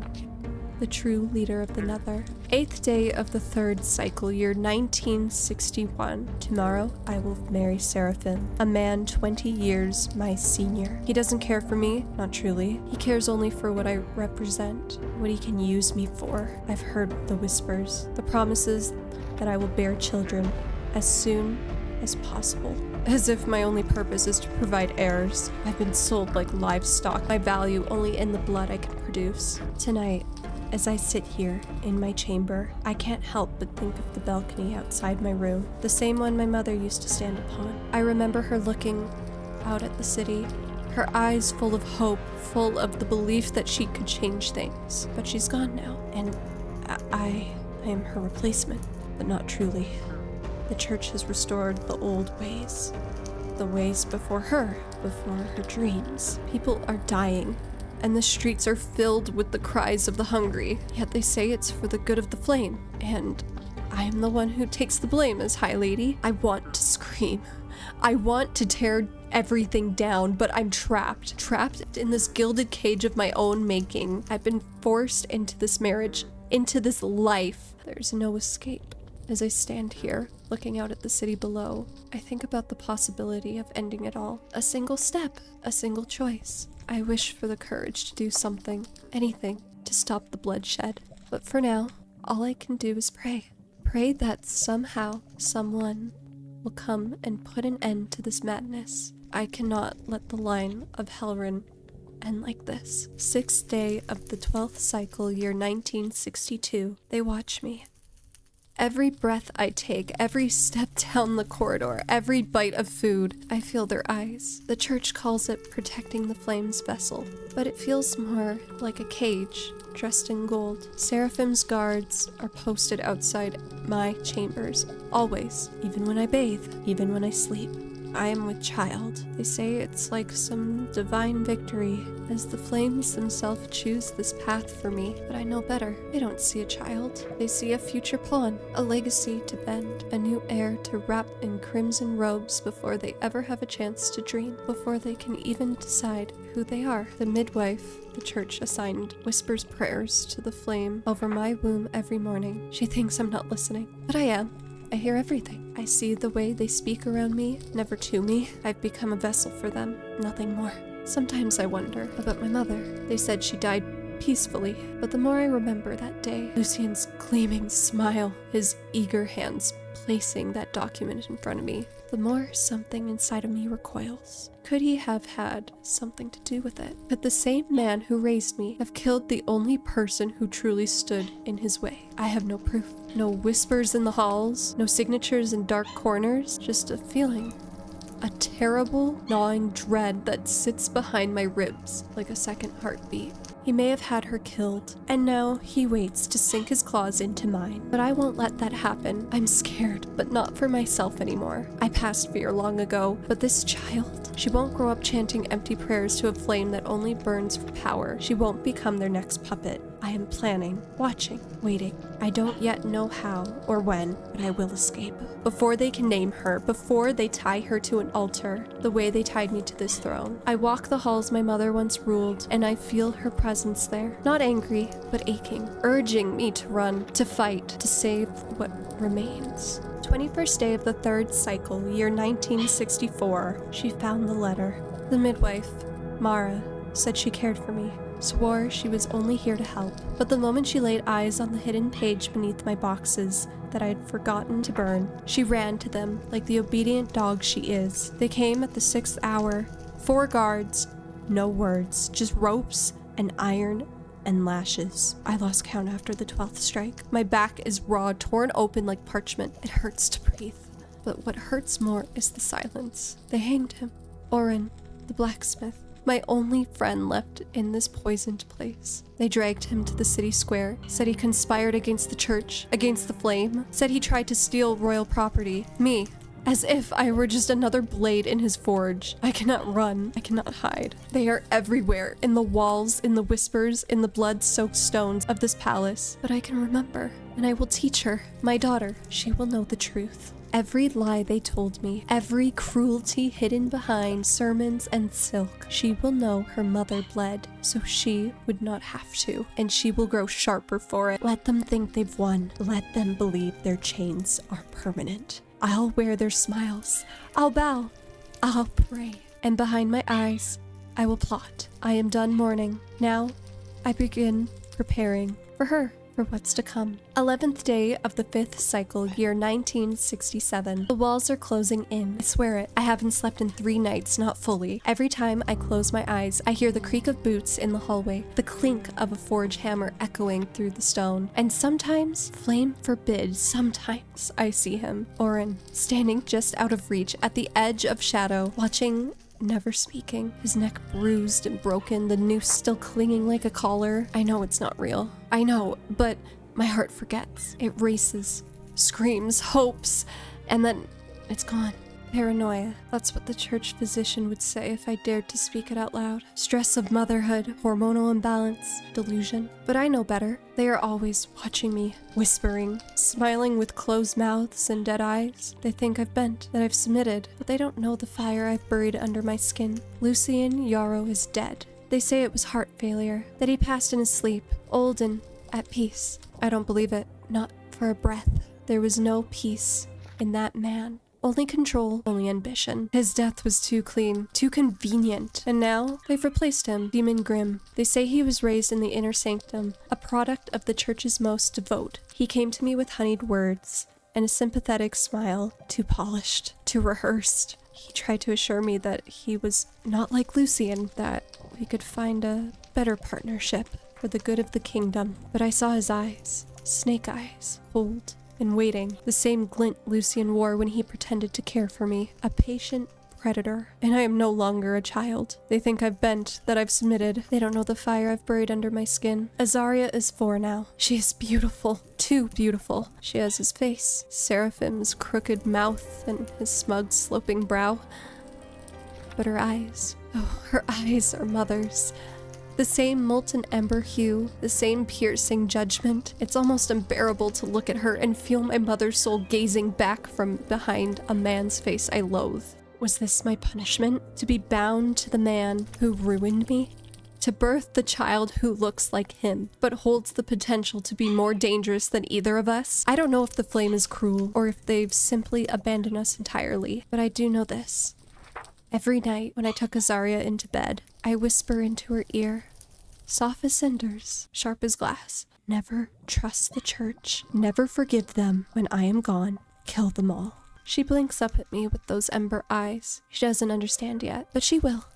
the true leader of the Nether. 8th day of the 3rd cycle, year 1961. Tomorrow, I will marry Seraphim, a man 20 years my senior. He doesn't care for me, not truly. He cares only for what I represent, what he can use me for. I've heard the whispers, the promises that I will bear children as soon as possible. As if my only purpose is to provide heirs. I've been sold like livestock, my value only in the blood I can produce. Tonight, as I sit here in my chamber, I can't help but think of the balcony outside my room, the same one my mother used to stand upon. I remember her looking out at the city, her eyes full of hope, full of the belief that she could change things. But she's gone now, and I am her replacement, but not truly. The church has restored the old ways, the ways before her dreams. People are dying, and the streets are filled with the cries of the hungry, yet they say it's for the good of the flame, and I am the one who takes the blame as High Lady. I want to scream. I want to tear everything down, but I'm trapped in this gilded cage of my own making. I've been forced into this marriage, into this life. There's no escape. As I stand here, looking out at the city below, I think about the possibility of ending it all. A single step, a single choice. I wish for the courage to do something, anything, to stop the bloodshed. But for now, all I can do is pray. Pray that somehow, someone will come and put an end to this madness. I cannot let the line of Helrin end like this. 6th day of the 12th cycle, year 1962. They watch me. Every breath I take, every step down the corridor, every bite of food, I feel their eyes. The church calls it protecting the flames vessel, but it feels more like a cage, dressed in gold. Seraphim's guards are posted outside my chambers, always, even when I bathe, even when I sleep. I am with child. They say it's like some divine victory, as the flames themselves choose this path for me, but I know better. They don't see a child. They see a future pawn, a legacy to bend, a new heir to wrap in crimson robes before they ever have a chance to dream, before they can even decide who they are. The midwife the church assigned whispers prayers to the flame over my womb every morning. She thinks I'm not listening, but I am. I hear everything. I see the way they speak around me, never to me. I've become a vessel for them, nothing more. Sometimes I wonder about my mother. They said she died peacefully, but the more I remember that day, Lucien's gleaming smile, his eager hands placing that document in front of me, the more something inside of me recoils. Could he have had something to do with it? Could the same man who raised me have killed the only person who truly stood in his way? I have no proof. No whispers in the halls, no signatures in dark corners, just a feeling. A terrible, gnawing dread that sits behind my ribs like a second heartbeat. He may have had her killed, and now he waits to sink his claws into mine. But I won't let that happen. I'm scared, but not for myself anymore. I passed fear long ago, but this child, she won't grow up chanting empty prayers to a flame that only burns for power. She won't become their next puppet. I am planning, watching, waiting. I don't yet know how or when, but I will escape. Before they can name her, before they tie her to an altar, the way they tied me to this throne. I walk the halls my mother once ruled, and I feel her presence there. Not angry, but aching, urging me to run, to fight, to save what remains. 21st day of the 3rd cycle, year 1964. She found the letter. The midwife, Mara, said she cared for me. Swore she was only here to help. But the moment she laid eyes on the hidden page beneath my boxes that I had forgotten to burn, she ran to them like the obedient dog she is. They came at the 6th hour. 4 guards, no words, just ropes and iron and lashes. I lost count after the 12th strike. My back is raw, torn open like parchment. It hurts to breathe. But what hurts more is the silence. They hanged him. Oren, the blacksmith. My only friend left in this poisoned place. They dragged him to the city square, said he conspired against the church, against the flame, said he tried to steal royal property. Me, as if I were just another blade in his forge. I cannot run, I cannot hide. They are everywhere, in the walls, in the whispers, in the blood-soaked stones of this palace. But I can remember, and I will teach her, my daughter. She will know the truth. Every lie they told me, every cruelty hidden behind sermons and silk, she will know her mother bled, so she would not have to, and she will grow sharper for it. Let them think they've won. Let them believe their chains are permanent. I'll wear their smiles. I'll bow. I'll pray. And behind my eyes, I will plot. I am done mourning. Now, I begin preparing for her. For what's to come. 11th day of the 5th cycle, year 1967. The walls are closing in. I swear it. I haven't slept in 3 nights, not fully. Every time I close my eyes, I hear the creak of boots in the hallway, the clink of a forge hammer echoing through the stone. And sometimes, flame forbid, sometimes I see him, Oren, standing just out of reach at the edge of shadow, watching, never speaking, his neck bruised and broken, the noose still clinging like a collar. I know it's not real. I know, but my heart forgets. It races, screams, hopes, and then it's gone. Paranoia. That's what the church physician would say if I dared to speak it out loud. Stress of motherhood, hormonal imbalance, delusion. But I know better. They are always watching me, whispering, smiling with closed mouths and dead eyes. They think I've bent, that I've submitted, but they don't know the fire I've buried under my skin. Lucien Yarrow is dead. They say it was heart failure, that he passed in his sleep, old and at peace. I don't believe it, not for a breath. There was no peace in that man. Only control, only ambition. His death was too clean, too convenient. And now, they've replaced him, Demon Grim. They say he was raised in the inner sanctum, a product of the church's most devout. He came to me with honeyed words and a sympathetic smile, too polished, too rehearsed. He tried to assure me that he was not like Lucian, that we could find a better partnership for the good of the kingdom. But I saw his eyes, snake eyes, cold and waiting, the same glint Lucian wore when he pretended to care for me, a patient predator. And I am no longer a child. They think I've bent, that I've submitted. They don't know the fire I've buried under my skin. Aaria is 4 now. She is beautiful, too beautiful. She has his face, Seraphim's crooked mouth, and his smug sloping brow. But her eyes, oh, her eyes are mother's. The same molten ember hue, the same piercing judgment. It's almost unbearable to look at her and feel my mother's soul gazing back from behind a man's face I loathe. Was this my punishment? To be bound to the man who ruined me? To birth the child who looks like him, but holds the potential to be more dangerous than either of us? I don't know if the flame is cruel, or if they've simply abandoned us entirely, but I do know this. Every night when I took Aaria into bed, I whisper into her ear, soft as cinders, sharp as glass, never trust the church, never forgive them. When I am gone, kill them all. She blinks up at me with those ember eyes. She doesn't understand yet, but she will.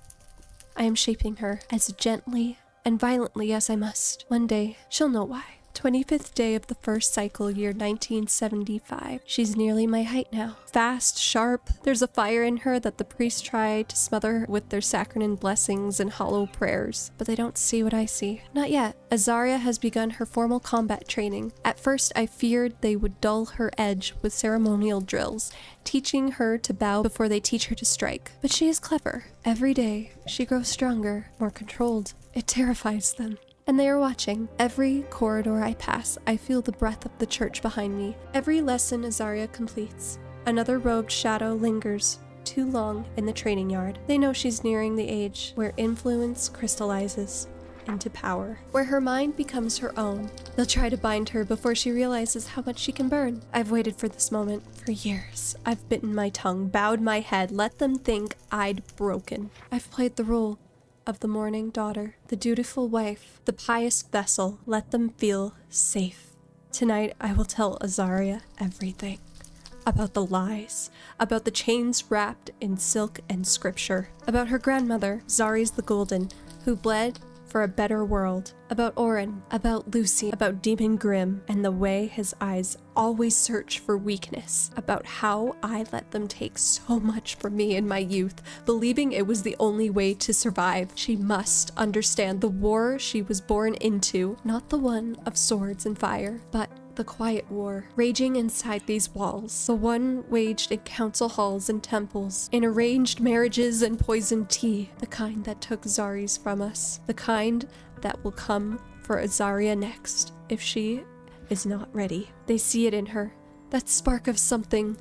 I am shaping her as gently and violently as I must. One day, she'll know why. 25th day of the first cycle, year 1975. She's nearly my height now. Fast, sharp. There's a fire in her that the priests try to smother with their saccharine blessings and hollow prayers. But they don't see what I see. Not yet. Aaria has begun her formal combat training. At first, I feared they would dull her edge with ceremonial drills, teaching her to bow before they teach her to strike. But she is clever. Every day, she grows stronger, more controlled. It terrifies them. And they are watching. Every corridor I pass, I feel the breath of the church behind me. Every lesson Aaria completes, another robed shadow lingers too long in the training yard. They know she's nearing the age where influence crystallizes into power, where her mind becomes her own. They'll try to bind her before she realizes how much she can burn. I've waited for this moment for years. I've bitten my tongue, bowed my head, let them think I'd broken. I've played the role of the mourning daughter, the dutiful wife, the pious vessel. Let them feel safe. Tonight, I will tell Aaria everything. About the lies, about the chains wrapped in silk and scripture, about her grandmother, Zarys the Golden, who bled for a better world, about Orin, about Lucy, about Demon Grim, and the way his eyes always search for weakness, about how I let them take so much from me in my youth, believing it was the only way to survive. She must understand the war she was born into, not the one of swords and fire, but the quiet war, raging inside these walls, the one waged in council halls and temples, in arranged marriages and poisoned tea, the kind that took Zarys from us, the kind that will come for Aaria next, if she is not ready. They see it in her, that spark of something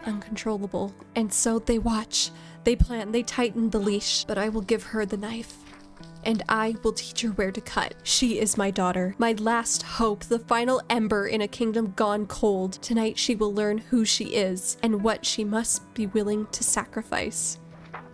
uncontrollable, and so they watch, they plan, they tighten the leash, but I will give her the knife. And I will teach her where to cut. She is my daughter, my last hope, the final ember in a kingdom gone cold. Tonight she will learn who she is and what she must be willing to sacrifice.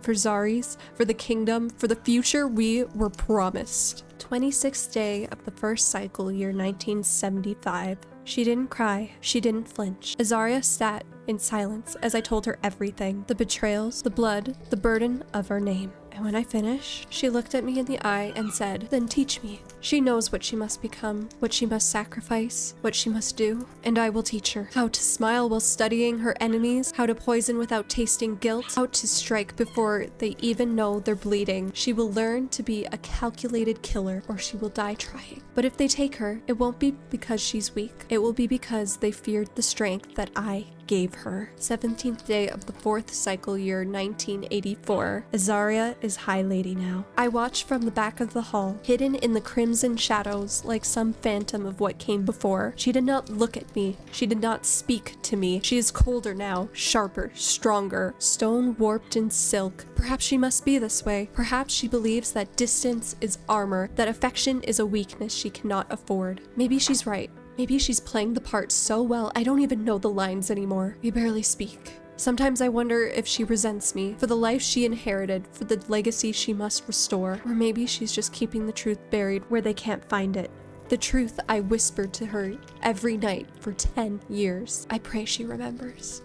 For Zarys, for the kingdom, for the future we were promised. 26th day of the first cycle, year 1975. She didn't cry, she didn't flinch. Aaria sat in silence as I told her everything. The betrayals, the blood, the burden of her name. And when I finished, she looked at me in the eye and said, "Then teach me." She knows what she must become, what she must sacrifice, what she must do, and I will teach her how to smile while studying her enemies, how to poison without tasting guilt, how to strike before they even know they're bleeding. She will learn to be a calculated killer, or she will die trying. But if they take her, it won't be because she's weak. It will be because they feared the strength that I gave her. 17th day of the 4th cycle, year 1984. Aaria is High Lady now. I watch from the back of the hall, hidden in the crimson shadows like some phantom of what came before. She did not look at me. She did not speak to me. She is colder now, sharper, stronger, stone warped in silk. Perhaps she must be this way. Perhaps she believes that distance is armor, that affection is a weakness she cannot afford. Maybe she's right. Maybe she's playing the part so well I don't even know the lines anymore. We barely speak. Sometimes I wonder if she resents me for the life she inherited, for the legacy she must restore. Or maybe she's just keeping the truth buried where they can't find it. The truth I whispered to her every night for 10 years. I pray she remembers.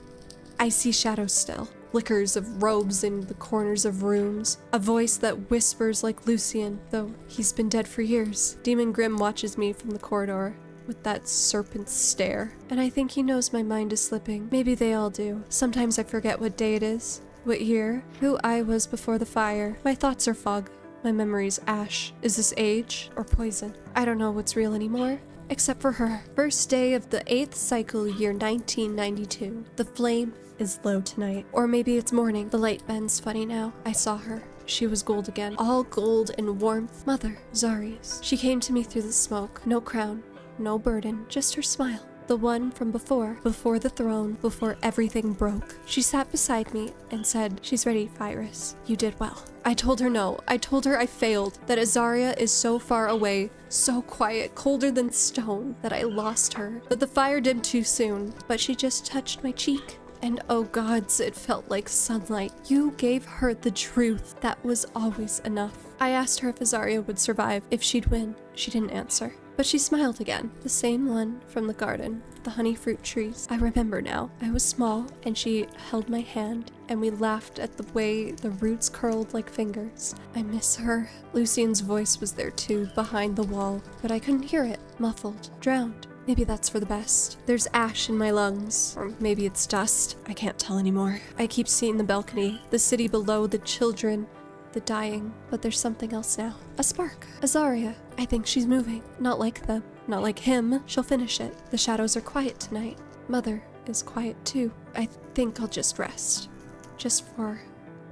I see shadows still. Flickers of robes in the corners of rooms. A voice that whispers like Lucian, though he's been dead for years. Demon Grimm watches me from the corridor with that serpent stare, and I think he knows my mind is slipping. Maybe they all do. Sometimes I forget what day it is, what year, who I was before the fire. My thoughts are fog, my memories ash. Is this age or poison? I don't know what's real anymore, except for her. First day of the 8th cycle, year 1992. The flame is low tonight, or maybe it's morning. The light bends funny now. I saw her. She was gold again, all gold and warmth. Mother, Zarys. She came to me through the smoke. No crown, no burden, just her smile. The one from before the throne, before everything broke. She sat beside me and said, "She's ready, Fyrrhus. You did well." I told her no. I told her I failed, that Aaria is so far away, so quiet, colder than stone, that I lost her. But the fire dimmed too soon. But she just touched my cheek. And oh gods, it felt like sunlight. You gave her the truth. That was always enough. I asked her if Aaria would survive, if she'd win. She didn't answer. But she smiled again, the same one from the garden, the honey fruit trees. I remember now. I was small, and she held my hand, and we laughed at the way the roots curled like fingers. I miss her. Lucian's voice was there too, behind the wall, but I couldn't hear it, muffled, drowned. Maybe that's for the best. There's ash in my lungs, or maybe it's dust. I can't tell anymore. I keep seeing the balcony, the city below, the children, the dying, but there's something else now. A spark. Aaria. I think she's moving. Not like them. Not like him. She'll finish it. The shadows are quiet tonight. Mother is quiet too. I think I'll just rest. Just for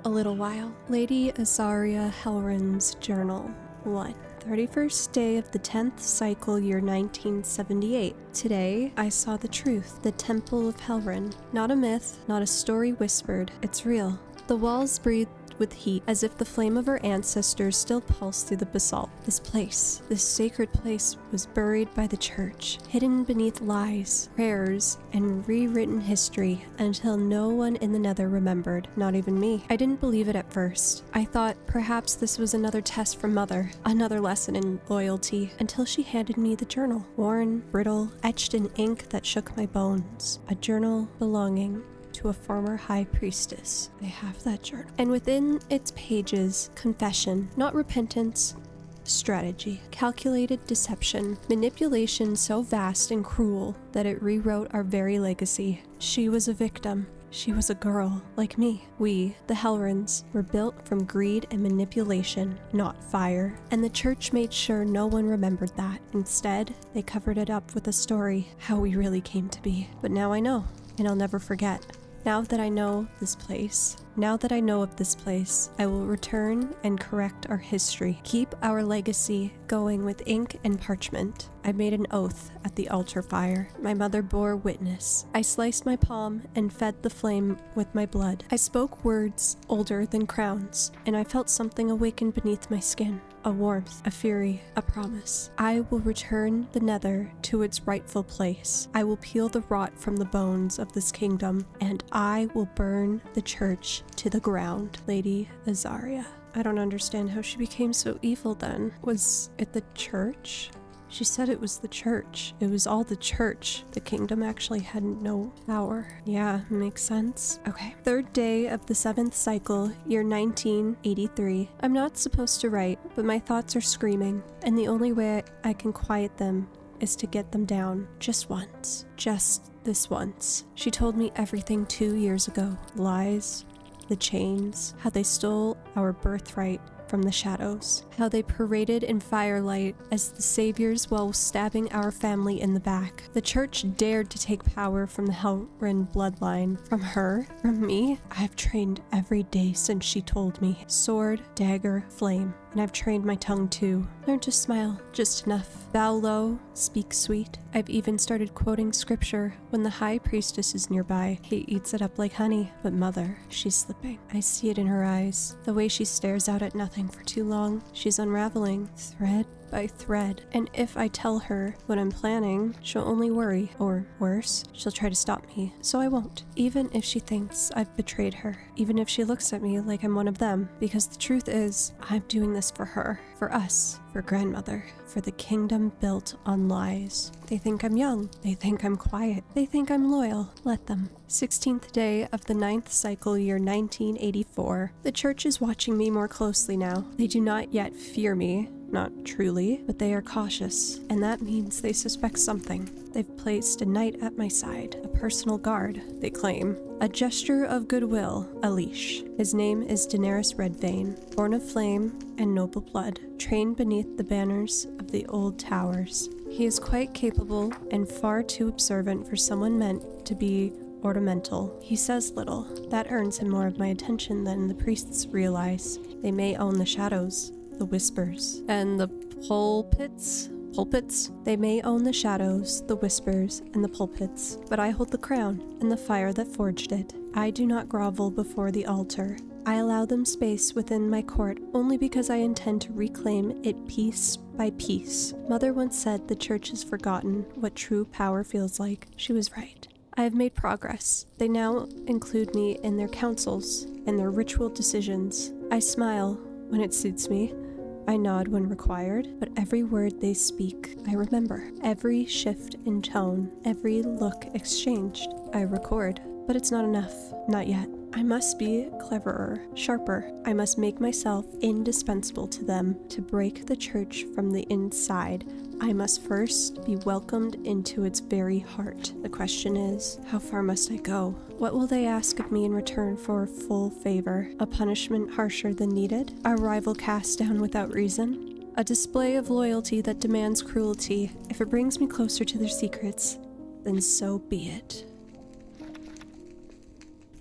a little while. Lady Aaria Helren's journal. 1. 31st day of the 10th cycle, year 1978. Today, I saw the truth, the Temple of Helren. Not a myth, not a story whispered. It's real. The walls breathed with heat, as if the flame of her ancestors still pulsed through the basalt. This place, this sacred place, was buried by the church, hidden beneath lies, prayers, and rewritten history, until no one in the Nether remembered, not even me. I didn't believe it at first. I thought perhaps this was another test from Mother, another lesson in loyalty, until she handed me the journal. Worn, brittle, etched in ink that shook my bones. A journal belonging to a former high priestess. I have that journal. And within its pages, confession, not repentance, strategy, calculated deception, manipulation so vast and cruel that it rewrote our very legacy. She was a victim. She was a girl, like me. We, the Helrens, were built from greed and manipulation, not fire. And the church made sure no one remembered that. Instead, they covered it up with a story, how we really came to be. But now I know, and I'll never forget. Now that I know of this place, I will return and correct our history, keep our legacy going with ink and parchment. I made an oath at the altar fire. My mother bore witness. I sliced my palm and fed the flame with my blood. I spoke words older than crowns, and I felt something awaken beneath my skin. A warmth, a fury, a promise. I will return the Nether to its rightful place. I will peel the rot from the bones of this kingdom, and I will burn the church to the ground. Lady Aaria. I don't understand how she became so evil then. Was it the church? She said it was the church. It was all the church. The kingdom actually had no power. Yeah, makes sense. Okay. 3rd day of the 7th cycle, year 1983. I'm not supposed to write, but my thoughts are screaming, and the only way I can quiet them is to get them down. Just once. Just this once. She told me everything 2 years ago. Lies, the chains, how they stole our birthright from the shadows, how they paraded in firelight as the saviors while stabbing our family in the back. The church dared to take power from the Helren bloodline. From her? From me? I've trained every day since she told me. Sword, dagger, flame. And I've trained my tongue too. Learn to smile, just enough. Bow low, speak sweet. I've even started quoting scripture when the high priestess is nearby. He eats it up like honey. But Mother, she's slipping. I see it in her eyes. The way she stares out at nothing for too long. She's unraveling, thread by thread, and if I tell her what I'm planning, she'll only worry, or worse, she'll try to stop me, so I won't. Even if she thinks I've betrayed her, even if she looks at me like I'm one of them, because the truth is, I'm doing this for her, for us, for grandmother, for the kingdom built on lies. They think I'm young, they think I'm quiet, they think I'm loyal, let them. 16th day of the 9th cycle year 1984. The church is watching me more closely now. They do not yet fear me, not truly, but they are cautious, and that means they suspect something. They've placed a knight at my side, a personal guard, they claim. A gesture of goodwill, a leash. His name is Daenerys Redvein, born of flame and noble blood, trained beneath the banners of the old towers. He is quite capable and far too observant for someone meant to be ornamental. He says little. That earns him more of my attention than the priests realize. They may own the shadows, the whispers, and the pulpits. They may own the shadows, the whispers, and the pulpits, but I hold the crown and the fire that forged it. I do not grovel before the altar. I allow them space within my court only because I intend to reclaim it piece by piece. Mother once said the church has forgotten what true power feels like. She was right. I have made progress. They now include me in their councils and their ritual decisions. I smile when it suits me. I nod when required, but every word they speak, I remember. Every shift in tone, every look exchanged, I record. But it's not enough. Not yet. I must be cleverer, sharper. I must make myself indispensable to them to break the church from the inside. I must first be welcomed into its very heart. The question is, how far must I go? What will they ask of me in return for full favor? A punishment harsher than needed? A rival cast down without reason? A display of loyalty that demands cruelty? If it brings me closer to their secrets, then so be it.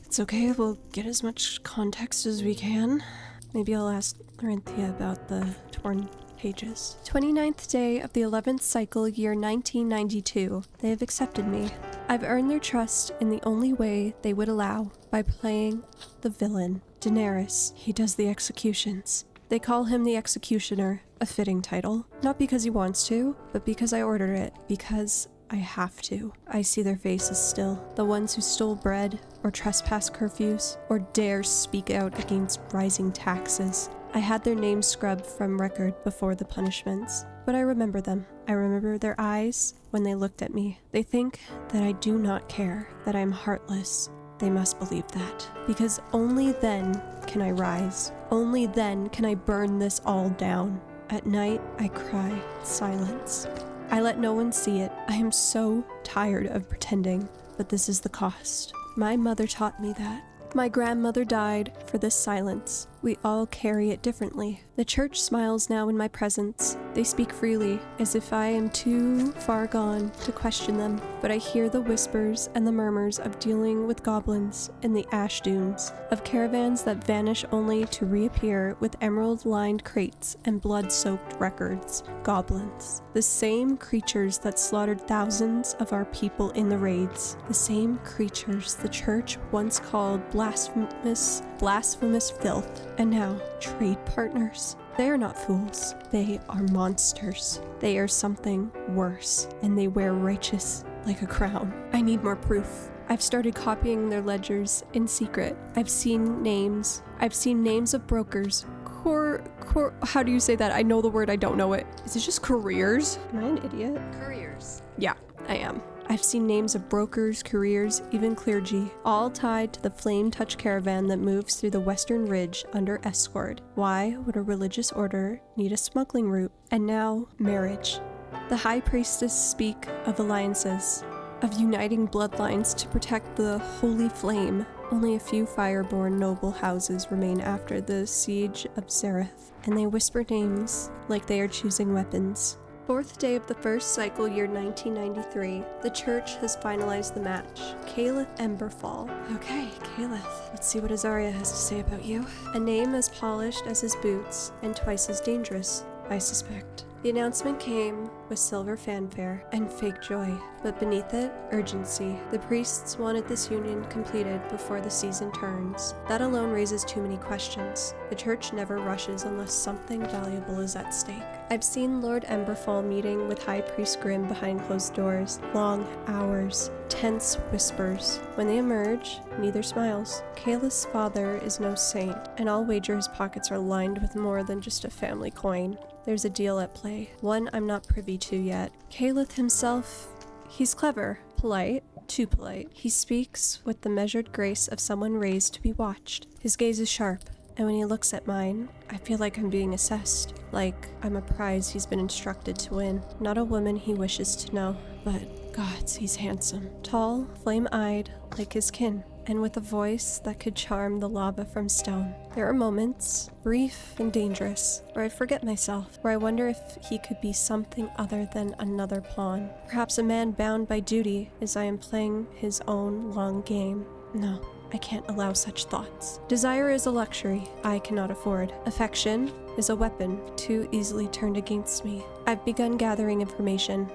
It's okay, we'll get as much context as we can. Maybe I'll ask Lorynthia about the torn pages. 29th day of the 11th cycle, year 1992. They have accepted me. I've earned their trust in the only way they would allow, by playing the villain. Daenerys, he does the executions. They call him the Executioner, a fitting title. Not because he wants to, but because I order it. Because I have to. I see their faces still. The ones who stole bread, or trespass curfews, or dare speak out against rising taxes. I had their names scrubbed from record before the punishments, but I remember them. I remember their eyes when they looked at me. They think that I do not care, that I am heartless. They must believe that, because only then can I rise. Only then can I burn this all down. At night, I cry silence. I let no one see it. I am so tired of pretending, but this is the cost. My mother taught me that. My grandmother died for this silence. We all carry it differently. The church smiles now in my presence. They speak freely, as if I am too far gone to question them. But I hear the whispers and the murmurs of dealing with goblins in the ash dunes, of caravans that vanish only to reappear with emerald-lined crates and blood-soaked records. Goblins. The same creatures that slaughtered thousands of our people in the raids. The same creatures the church once called blasphemous filth. And now, trade partners. They are not fools. They are monsters. They are something worse, and they wear righteous like a crown. I need more proof. I've started copying their ledgers in secret. I've seen names of brokers. How do you say that? I know the word, I don't know it. Is it just careers? Am I an idiot? Couriers. Yeah, I am. I've seen names of brokers, couriers, even clergy, all tied to the Flame Touch caravan that moves through the Western Ridge under escort. Why would a religious order need a smuggling route? And now, marriage. The High Priestess speak of alliances, of uniting bloodlines to protect the Holy Flame. Only a few Fireborn noble houses remain after the siege of Zarys, and they whisper names like they are choosing weapons. 4th day of the 1st cycle, year 1993. The church has finalized the match. Caliph Emberfall. Okay, Caliph. Let's see what Aaria has to say about you. A name as polished as his boots, and twice as dangerous, I suspect. The announcement came with silver fanfare and fake joy, but beneath it, urgency. The priests wanted this union completed before the season turns. That alone raises too many questions. The church never rushes unless something valuable is at stake. I've seen Lord Emberfall meeting with High Priest Grimm behind closed doors. Long hours. Tense whispers. When they emerge, neither smiles. Kayla's father is no saint, and I'll wager his pockets are lined with more than just a family coin. There's a deal at play, one I'm not privy to yet. Caleth himself, he's clever, polite, too polite. He speaks with the measured grace of someone raised to be watched. His gaze is sharp, and when he looks at mine, I feel like I'm being assessed, like I'm a prize he's been instructed to win. Not a woman he wishes to know, but gods, he's handsome. Tall, flame-eyed, like his kin, and with a voice that could charm the lava from stone. There are moments, brief and dangerous, where I forget myself, where I wonder if he could be something other than another pawn. Perhaps a man bound by duty as I am playing his own long game. No, I can't allow such thoughts. Desire is a luxury I cannot afford. Affection is a weapon too easily turned against me. I've begun gathering information.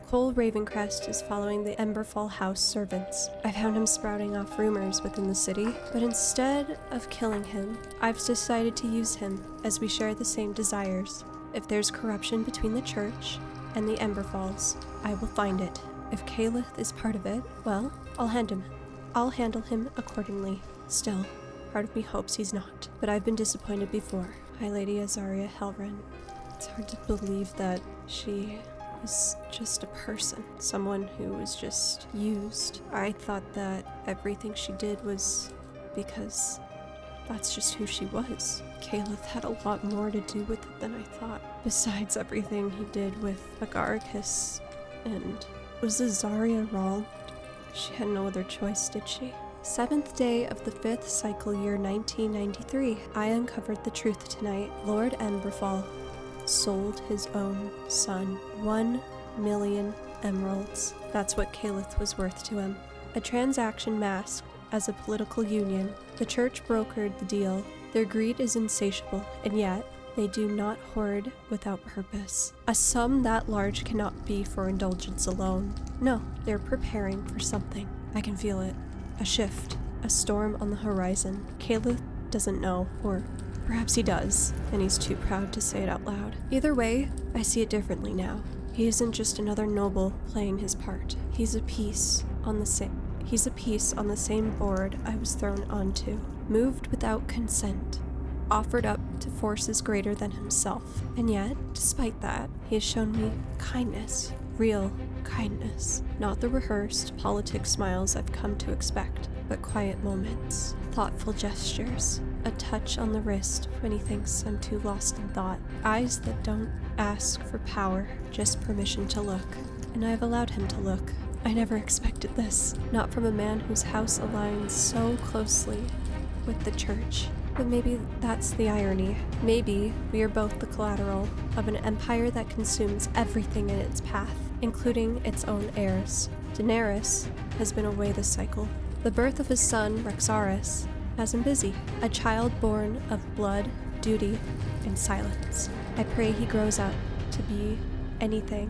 Cole Ravencrest is following the Emberfall house servants. I found him sprouting off rumors within the city, but instead of killing him, I've decided to use him, as we share the same desires. If there's corruption between the church and the Emberfalls, I will find it. If Caleth is part of it, well, I'll handle him accordingly. Still, part of me hopes he's not. But I've been disappointed before. High Lady Azaria Helren. It's hard to believe that she is just a person. Someone who was just used. I thought that everything she did was because that's just who she was. Caleth had a lot more to do with it than I thought. Besides everything he did with Agaricus. And was Azaria wrong? She had no other choice, did she? 7th day of the 5th cycle year 1993. I uncovered the truth tonight. Lord Emberfall sold his own son. 1 million emeralds. That's what Caleth was worth to him. A transaction masked as a political union. The church brokered the deal. Their greed is insatiable, and yet they do not hoard without purpose. A sum that large cannot be for indulgence alone. No, they're preparing for something. I can feel it. A shift. A storm on the horizon. Caleth doesn't know, or perhaps he does, and he's too proud to say it out loud. Either way, I see it differently now. He isn't just another noble playing his part. He's a piece on the same board I was thrown onto. Moved without consent. Offered up to forces greater than himself. And yet, despite that, he has shown me kindness. Real kindness. Not the rehearsed politic smiles I've come to expect, but quiet moments. Thoughtful gestures. A touch on the wrist when he thinks I'm too lost in thought. Eyes that don't ask for power, just permission to look. And I've allowed him to look. I never expected this. Not from a man whose house aligns so closely with the church. But maybe that's the irony. Maybe we are both the collateral of an empire that consumes everything in its path, including its own heirs. Daenerys has been away this cycle. The birth of his son, Rexaris, has him busy. A child born of blood, duty, and silence. I pray he grows up to be anything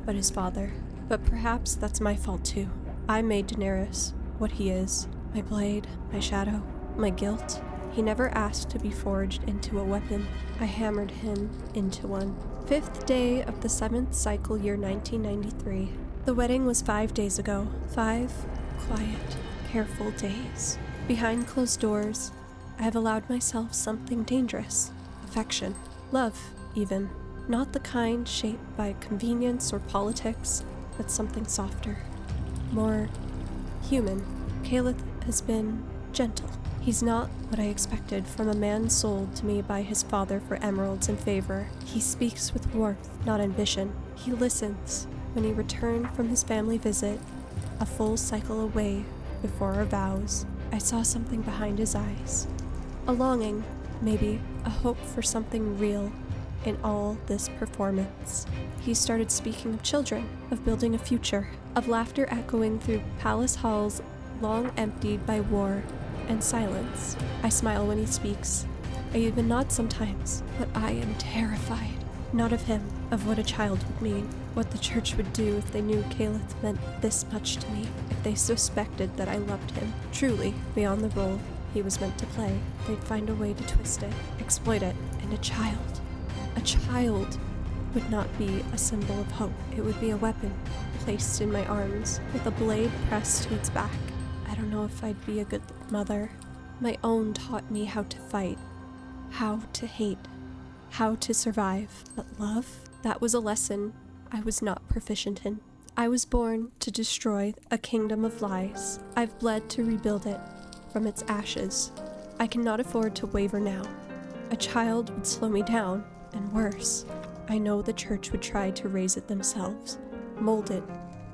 but his father. But perhaps that's my fault too. I made Daenerys what he is. My blade, my shadow, my guilt. He never asked to be forged into a weapon. I hammered him into one. 5th day of the 7th cycle year 1993. The wedding was 5 days ago. 5 quiet, careful days. Behind closed doors, I have allowed myself something dangerous. Affection. Love, even. Not the kind shaped by convenience or politics, but something softer. More human. Caleth has been gentle. He's not what I expected from a man sold to me by his father for emeralds and favor. He speaks with warmth, not ambition. He listens. When he returned from his family visit, a full cycle away before our vows, I saw something behind his eyes. A longing, maybe, a hope for something real in all this performance. He started speaking of children, of building a future, of laughter echoing through palace halls long emptied by war and silence. I smile when he speaks. I even nod sometimes, but I am terrified. Not of him, of what a child would mean, what the church would do if they knew Caleth meant this much to me, if they suspected that I loved him. Truly, beyond the role he was meant to play, they'd find a way to twist it, exploit it, and a child would not be a symbol of hope. It would be a weapon placed in my arms with a blade pressed to its back. I don't know if I'd be a good mother. My own taught me how to fight, how to hate, how to survive. But love? That was a lesson I was not proficient in. I was born to destroy a kingdom of lies. I've bled to rebuild it from its ashes. I cannot afford to waver now. A child would slow me down, and worse, I know the church would try to raise it themselves, mold it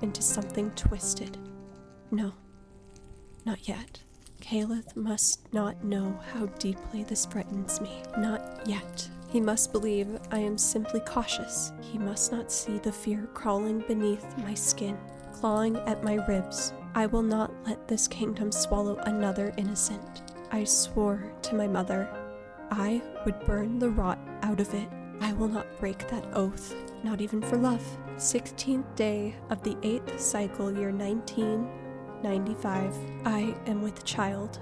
into something twisted. No, not yet. Caleth must not know how deeply this frightens me. Not yet. He must believe I am simply cautious. He must not see the fear crawling beneath my skin, clawing at my ribs. I will not let this kingdom swallow another innocent. I swore to my mother I would burn the rot out of it. I will not break that oath, not even for love. 16th day of the 8th cycle, year 1995. I am with child.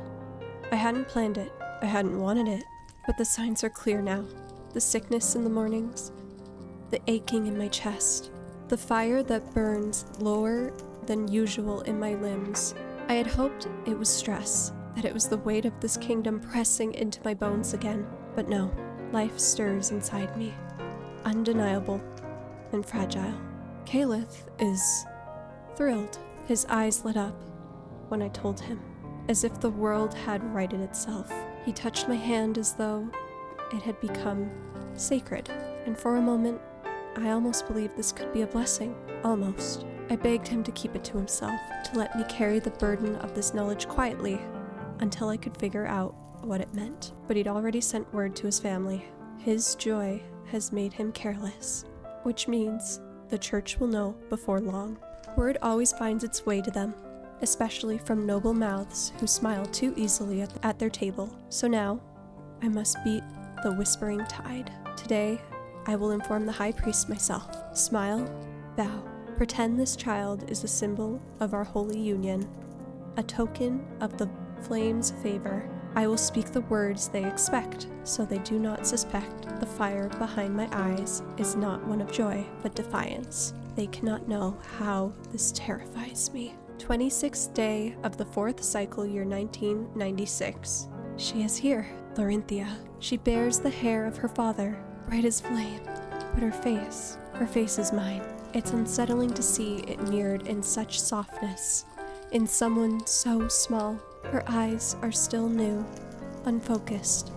I hadn't planned it. I hadn't wanted it. But the signs are clear now. The sickness in the mornings, the aching in my chest, the fire that burns lower than usual in my limbs. I had hoped it was stress, that it was the weight of this kingdom pressing into my bones again. But no. Life stirs inside me, undeniable and fragile. Caleth is thrilled. His eyes lit up when I told him, as if the world had righted itself. He touched my hand as though it had become sacred, and for a moment, I almost believed this could be a blessing. Almost. I begged him to keep it to himself, to let me carry the burden of this knowledge quietly until I could figure out what it meant. But he'd already sent word to his family. His joy has made him careless, which means the church will know before long. Word always finds its way to them, especially from noble mouths who smile too easily at their table. So now, I must beat the whispering tide. Today, I will inform the high priest myself. Smile, bow. Pretend this child is a symbol of our holy union, a token of the flame's favor. I will speak the words they expect, so they do not suspect the fire behind my eyes is not one of joy, but defiance. They cannot know how this terrifies me. 26th day of the 4th cycle, year 1996. She is here, Lorynthia. She bears the hair of her father, bright as flame, but her face is mine. It's unsettling to see it mirrored in such softness, in someone so small. Her eyes are still new, unfocused,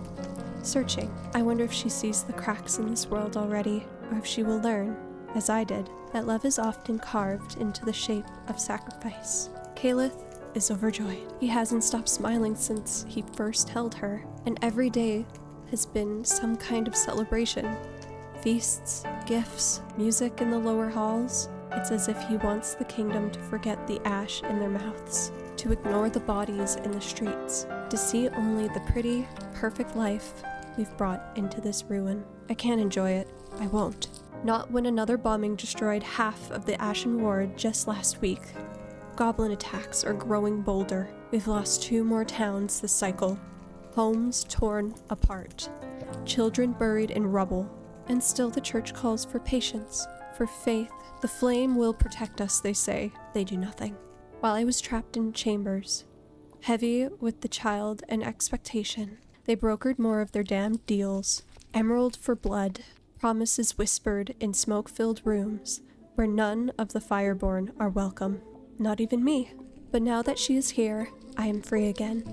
searching. I wonder if she sees the cracks in this world already, or if she will learn, as I did, that love is often carved into the shape of sacrifice. Caleth is overjoyed. He hasn't stopped smiling since he first held her, and every day has been some kind of celebration. Feasts, gifts, music in the lower halls. It's as if he wants the kingdom to forget the ash in their mouths, to ignore the bodies in the streets, to see only the pretty, perfect life we've brought into this ruin. I can't enjoy it. I won't. Not when another bombing destroyed half of the Ashen Ward just last week. Goblin attacks are growing bolder. We've lost 2 more towns this cycle. Homes torn apart. Children buried in rubble. And still the church calls for patience, for faith. The flame will protect us, they say. They do nothing. While I was trapped in chambers, heavy with the child and expectation, they brokered more of their damned deals. Emerald for blood, promises whispered in smoke-filled rooms where none of the Fireborn are welcome. Not even me. But now that she is here, I am free again.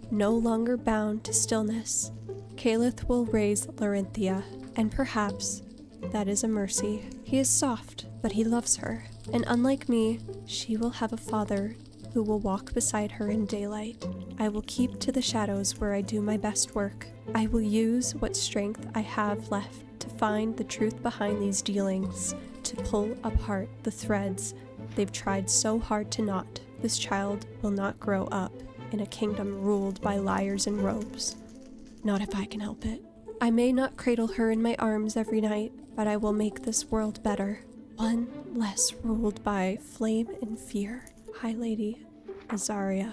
No longer bound to stillness. Caleth will raise Lorynthia, and perhaps that is a mercy. He is soft, but he loves her. And unlike me, she will have a father who will walk beside her in daylight. I will keep to the shadows where I do my best work. I will use what strength I have left to find the truth behind these dealings, to pull apart the threads they've tried so hard to knot. This child will not grow up in a kingdom ruled by liars in robes. not if I can help it. I may not cradle her in my arms every night, but I will make this world better. One less ruled by flame and fear. High Lady Aaria.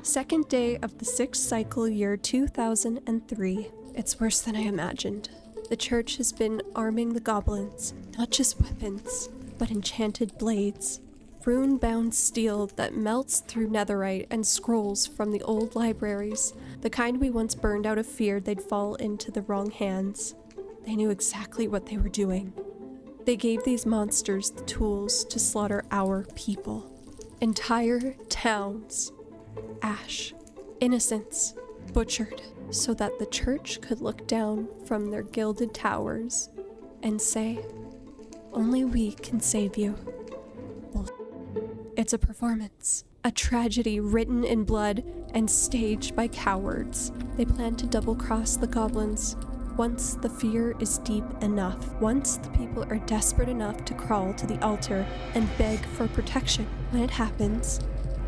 Second day of the 6th cycle, year 2003. It's worse than I imagined. The church has been arming the goblins, not just weapons, but enchanted blades. Rune-bound steel that melts through netherite and scrolls from the old libraries, the kind we once burned out of fear they'd fall into the wrong hands. They knew exactly what they were doing. They gave these monsters the tools to slaughter our people. Entire towns. Ash. Innocents. Butchered. So that the church could look down from their gilded towers and say, "Only we can save you." It's a performance. A tragedy written in blood and staged by cowards. They plan to double-cross the goblins. Once the fear is deep enough, once the people are desperate enough to crawl to the altar and beg for protection, when it happens,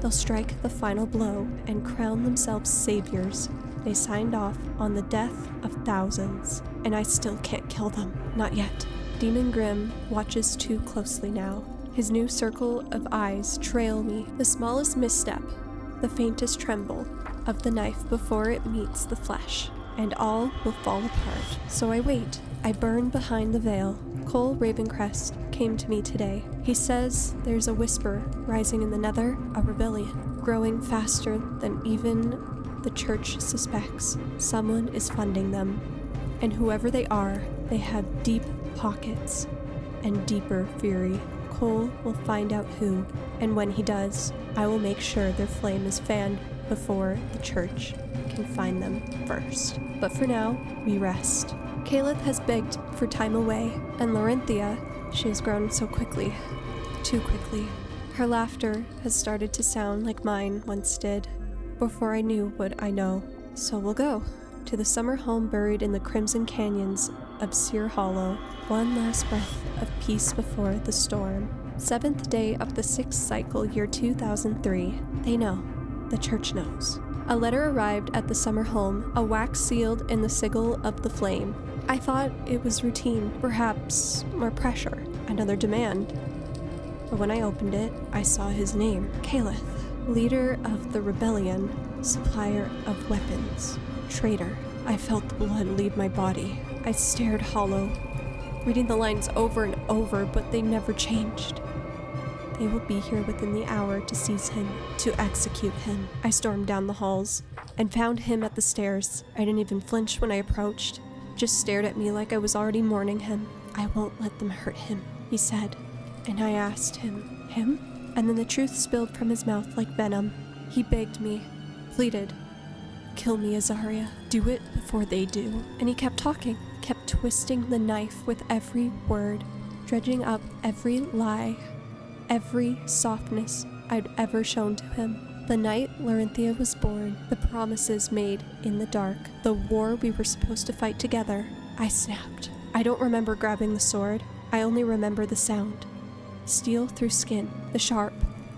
they'll strike the final blow and crown themselves saviors. They signed off on the death of thousands, and I still can't kill them. Not yet. Demon Grimm watches too closely now. His new circle of eyes trail me. The smallest misstep, the faintest tremble of the knife before it meets the flesh, and all will fall apart. So I wait. I burn behind the veil. Cole Ravencrest came to me today. He says there's a whisper rising in the Nether, a rebellion, growing faster than even the church suspects. Someone is funding them, and whoever they are, they have deep pockets and deeper fury. Cole will find out who, and when he does, I will make sure their flame is fanned before the church can find them first. But for now, we rest. Caleb has begged for time away, and Lorynthia, she has grown so quickly. Too quickly. Her laughter has started to sound like mine once did, before I knew what I know. So we'll go to the summer home buried in the crimson canyons of Seer Hollow. One last breath of peace before the storm. 7th day of the 6th cycle, year 2003. They know. The church knows. A letter arrived at the summer home, a wax sealed in the sigil of the flame. I thought it was routine, perhaps more pressure, another demand. But when I opened it, I saw his name, Caleb, leader of the rebellion, supplier of weapons, traitor. I felt the blood leave my body. I stared hollow, reading the lines over and over, but they never changed. They will be here within the hour to seize him, to execute him. I stormed down the halls and found him at the stairs. I didn't even flinch when I approached, just stared at me like I was already mourning him. "I won't let them hurt him," he said. And I asked him? And then the truth spilled from his mouth like venom. He begged me, pleaded, "Kill me, Aaria. Do it before they do." And he kept talking, kept twisting the knife with every word, dredging up every lie, every softness I'd ever shown to him. The night Lorynthia was born, the promises made in the dark, the war we were supposed to fight together, I snapped. I don't remember grabbing the sword. I only remember the sound. Steel through skin, the sharp,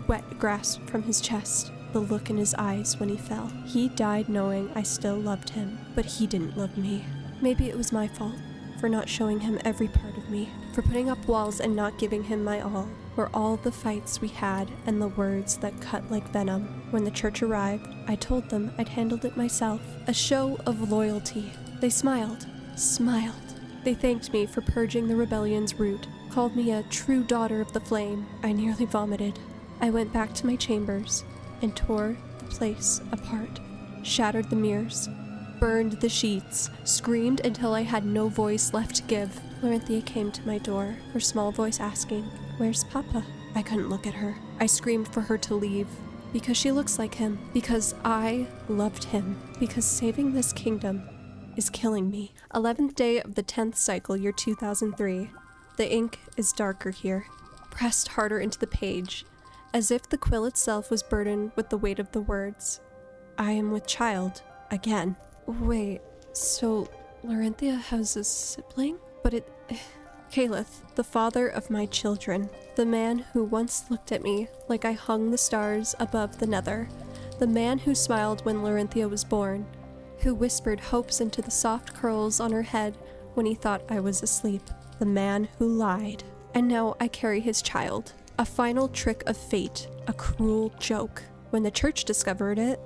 wet grasp from his chest, the look in his eyes when he fell. He died knowing I still loved him, but he didn't love me. Maybe it was my fault for not showing him every part of me, for putting up walls and not giving him my all. For all the fights we had and the words that cut like venom. When the church arrived, I told them I'd handled it myself. A show of loyalty. They smiled. They thanked me for purging the rebellion's root, called me a true daughter of the flame. I nearly vomited. I went back to my chambers and tore the place apart, shattered the mirrors, burned the sheets, screamed until I had no voice left to give. Lorynthia came to my door, her small voice asking, "Where's Papa?" I couldn't look at her. I screamed for her to leave, because she looks like him, because I loved him, because saving this kingdom is killing me. 11th day of the 10th cycle, year 2003. The ink is darker here, pressed harder into the page, as if the quill itself was burdened with the weight of the words. I am with child, again. Wait, so Lorynthia has a sibling? But Caleb, the father of my children, the man who once looked at me like I hung the stars above the Nether, The man who smiled when Lorynthia was born, who whispered hopes into the soft curls on her head when he thought I was asleep. The man who lied. And now I carry his child. A final trick of fate, a cruel joke. When the church discovered it,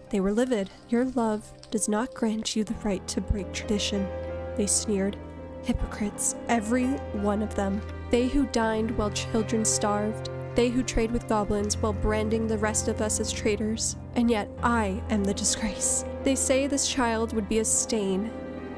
they were livid. Your love does not grant you the right to break tradition, they sneered. Hypocrites, every one of them. They who dined while children starved. They who trade with goblins while branding the rest of us as traitors. And yet I am the disgrace. They say this child would be a stain,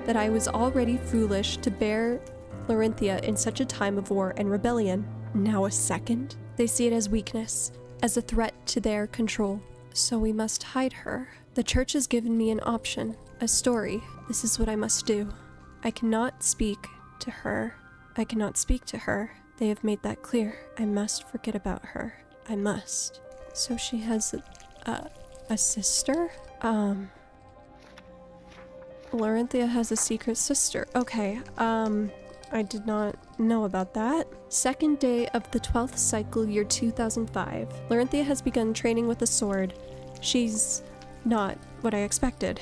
that I was already foolish to bear Lorynthia in such a time of war and rebellion. Now a second? They see it as weakness, as a threat to their control. So we must hide her. The church has given me an option, a story. This is what I must do. I cannot speak to her. I cannot speak to her. They have made that clear. I must forget about her. I must. So she has a sister? Lorynthia has a secret sister. Okay, I did not know about that. Second day of the 12th cycle, year 2005. Lorynthia has begun training with a sword. She's not what I expected.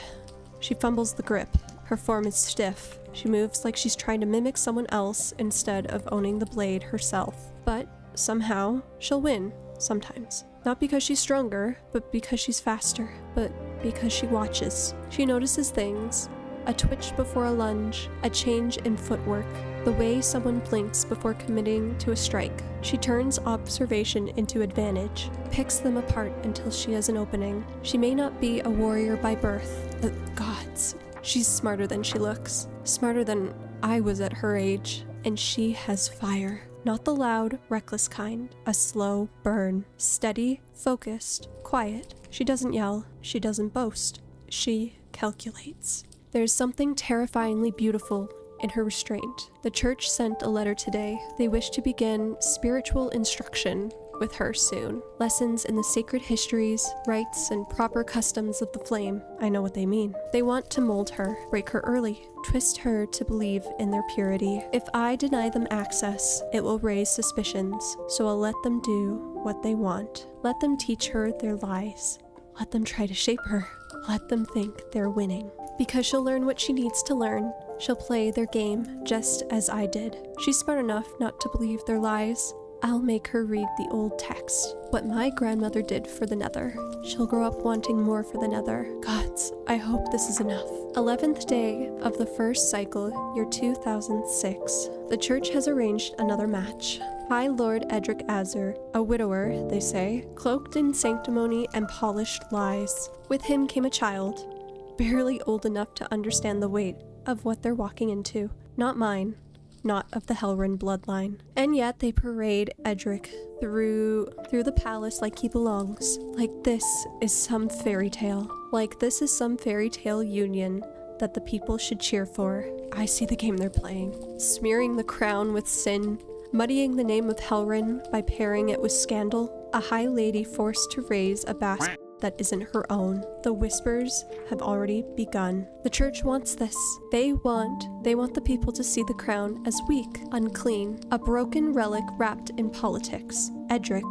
She fumbles the grip. Her form is stiff. She moves like she's trying to mimic someone else instead of owning the blade herself. But somehow, she'll win. Sometimes. Not because she's stronger, but because she's faster. But because she watches. She notices things. A twitch before a lunge, a change in footwork, the way someone blinks before committing to a strike. She turns observation into advantage, picks them apart until she has an opening. She may not be a warrior by birth, but gods, she's smarter than she looks. Smarter than I was at her age, and she has fire. Not the loud, reckless kind, a slow burn. Steady, focused, quiet. She doesn't yell, she doesn't boast. She calculates. There's something terrifyingly beautiful in her restraint. The church sent a letter today. They wish to begin spiritual instruction with her soon. Lessons in the sacred histories, rites, and proper customs of the flame. I know what they mean. They want to mold her, break her early, twist her to believe in their purity. If I deny them access, it will raise suspicions, so I'll let them do what they want. Let them teach her their lies. Let them try to shape her. Let them think they're winning. Because she'll learn what she needs to learn. She'll play their game just as I did. She's smart enough not to believe their lies. I'll make her read the old text, what my grandmother did for the Nether. She'll grow up wanting more for the Nether. Gods, I hope this is enough. 11th day of the first cycle, year 2006. The church has arranged another match. High Lord Edric Azur, a widower, they say, cloaked in sanctimony and polished lies. With him came a child, barely old enough to understand the weight of what they're walking into. Not mine. Not of the Helrin bloodline. And yet they parade Edric through the palace like he belongs. Like this is some fairy tale. Like this is some fairy tale union that the people should cheer for. I see the game they're playing. Smearing the crown with sin, muddying the name of Helrin by pairing it with scandal. A high lady forced to raise a basket that isn't her own. The whispers have already begun. The church wants this. They want the people to see the crown as weak, unclean, a broken relic wrapped in politics. Edric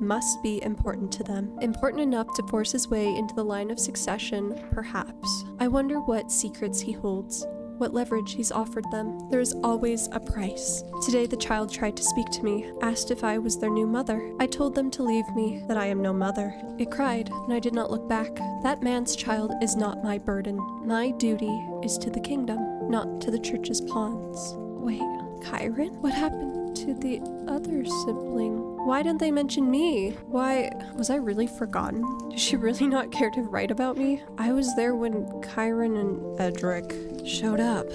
must be important to them. Important enough to force his way into the line of succession, perhaps. I wonder what secrets he holds. What leverage he's offered them. There is always a price. Today the child tried to speak to me, asked if I was their new mother. I told them to leave me, that I am no mother. It cried, and I did not look back. That man's child is not my burden. My duty is to the kingdom, not to the church's pawns. Wait, Chiron? What happened to the other sibling? Why didn't they mention me? Why, was I really forgotten? Did she really not care to write about me? I was there when Chiron and Edric showed up.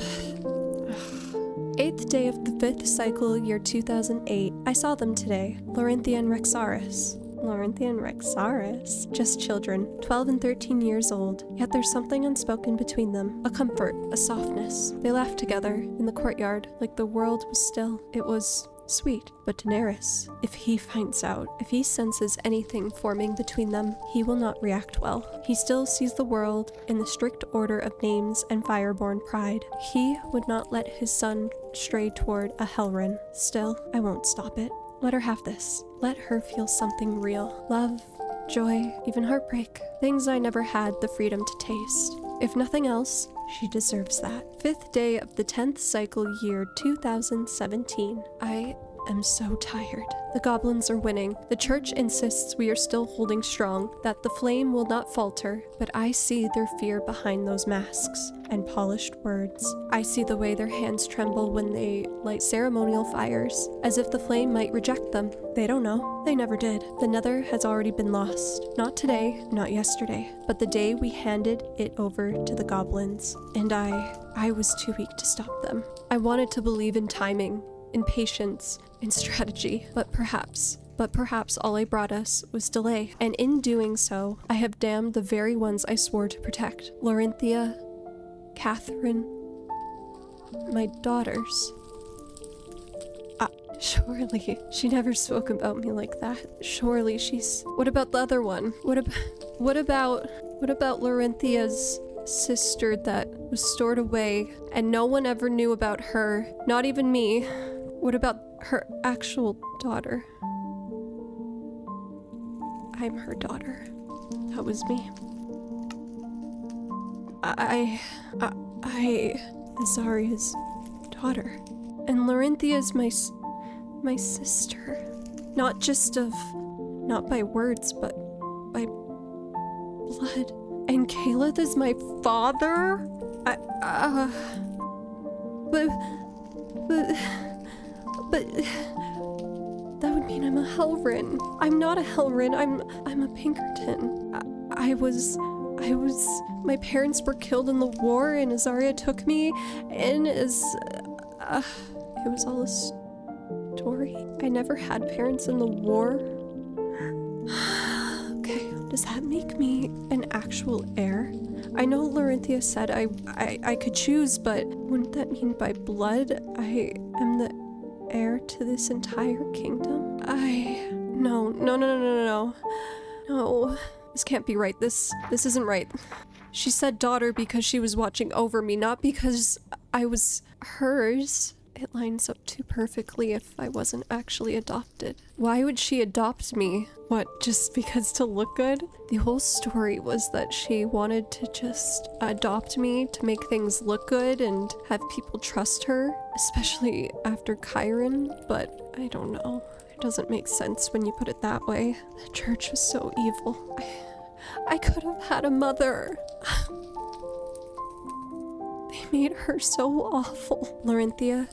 8th day of the 5th cycle, year 2008. I saw them today. Lorynthia and Zarys. Lorynthia and Zarys? Just children, 12 and 13 years old. Yet there's something unspoken between them. A comfort, a softness. They laughed together in the courtyard, like the world was still. It was sweet. But Daenerys, if he finds out, if he senses anything forming between them, he will not react well. He still sees the world in the strict order of names and fireborn pride. He would not let his son stray toward a Helrin. Still, I won't stop it. Let her have this. Let her feel something real. Love joy, even heartbreak. Things I never had the freedom to taste. If nothing else, she deserves that. 5th day of the 10th cycle year 2017. I am so tired. The goblins are winning. The church insists we are still holding strong, that the flame will not falter, but I see their fear behind those masks and polished words. I see the way their hands tremble when they light ceremonial fires, as if the flame might reject them. They don't know. They never did. The Nether has already been lost. Not today, not yesterday, but the day we handed it over to the goblins. And I was too weak to stop them. I wanted to believe in timing, in patience, in strategy, but perhaps all I brought us was delay, and in doing so, I have damned the very ones I swore to protect. Lorynthia, Catherine, my daughters. Surely, she never spoke about me like that. Surely she's... What about the other one? What about Lorynthia's sister that was stored away, and no one ever knew about her, not even me? What about her actual daughter? I'm her daughter. That was me. I Zarys' daughter. And Lorynthia is my sister. Not by words, but by blood. And Caleb is my father? But that would mean I'm a Hellrin. I'm not a Hellrin, I'm a Pinkerton. My parents were killed in the war, and Aaria took me, and it was all a story. I never had parents in the war. Okay, does that make me an actual heir? I know Lorynthia said I could choose, but wouldn't that mean by blood I am the heir to this entire kingdom? No. No, this can't be right. This isn't right. She said daughter because she was watching over me, not because I was hers. It lines up too perfectly if I wasn't actually adopted. Why would she adopt me? What, just because to look good? The whole story was that she wanted to just adopt me to make things look good and have people trust her, especially after Chiron, but I don't know. It doesn't make sense when you put it that way. The church was so evil. I could have had a mother. They made her so awful. Lorynthia,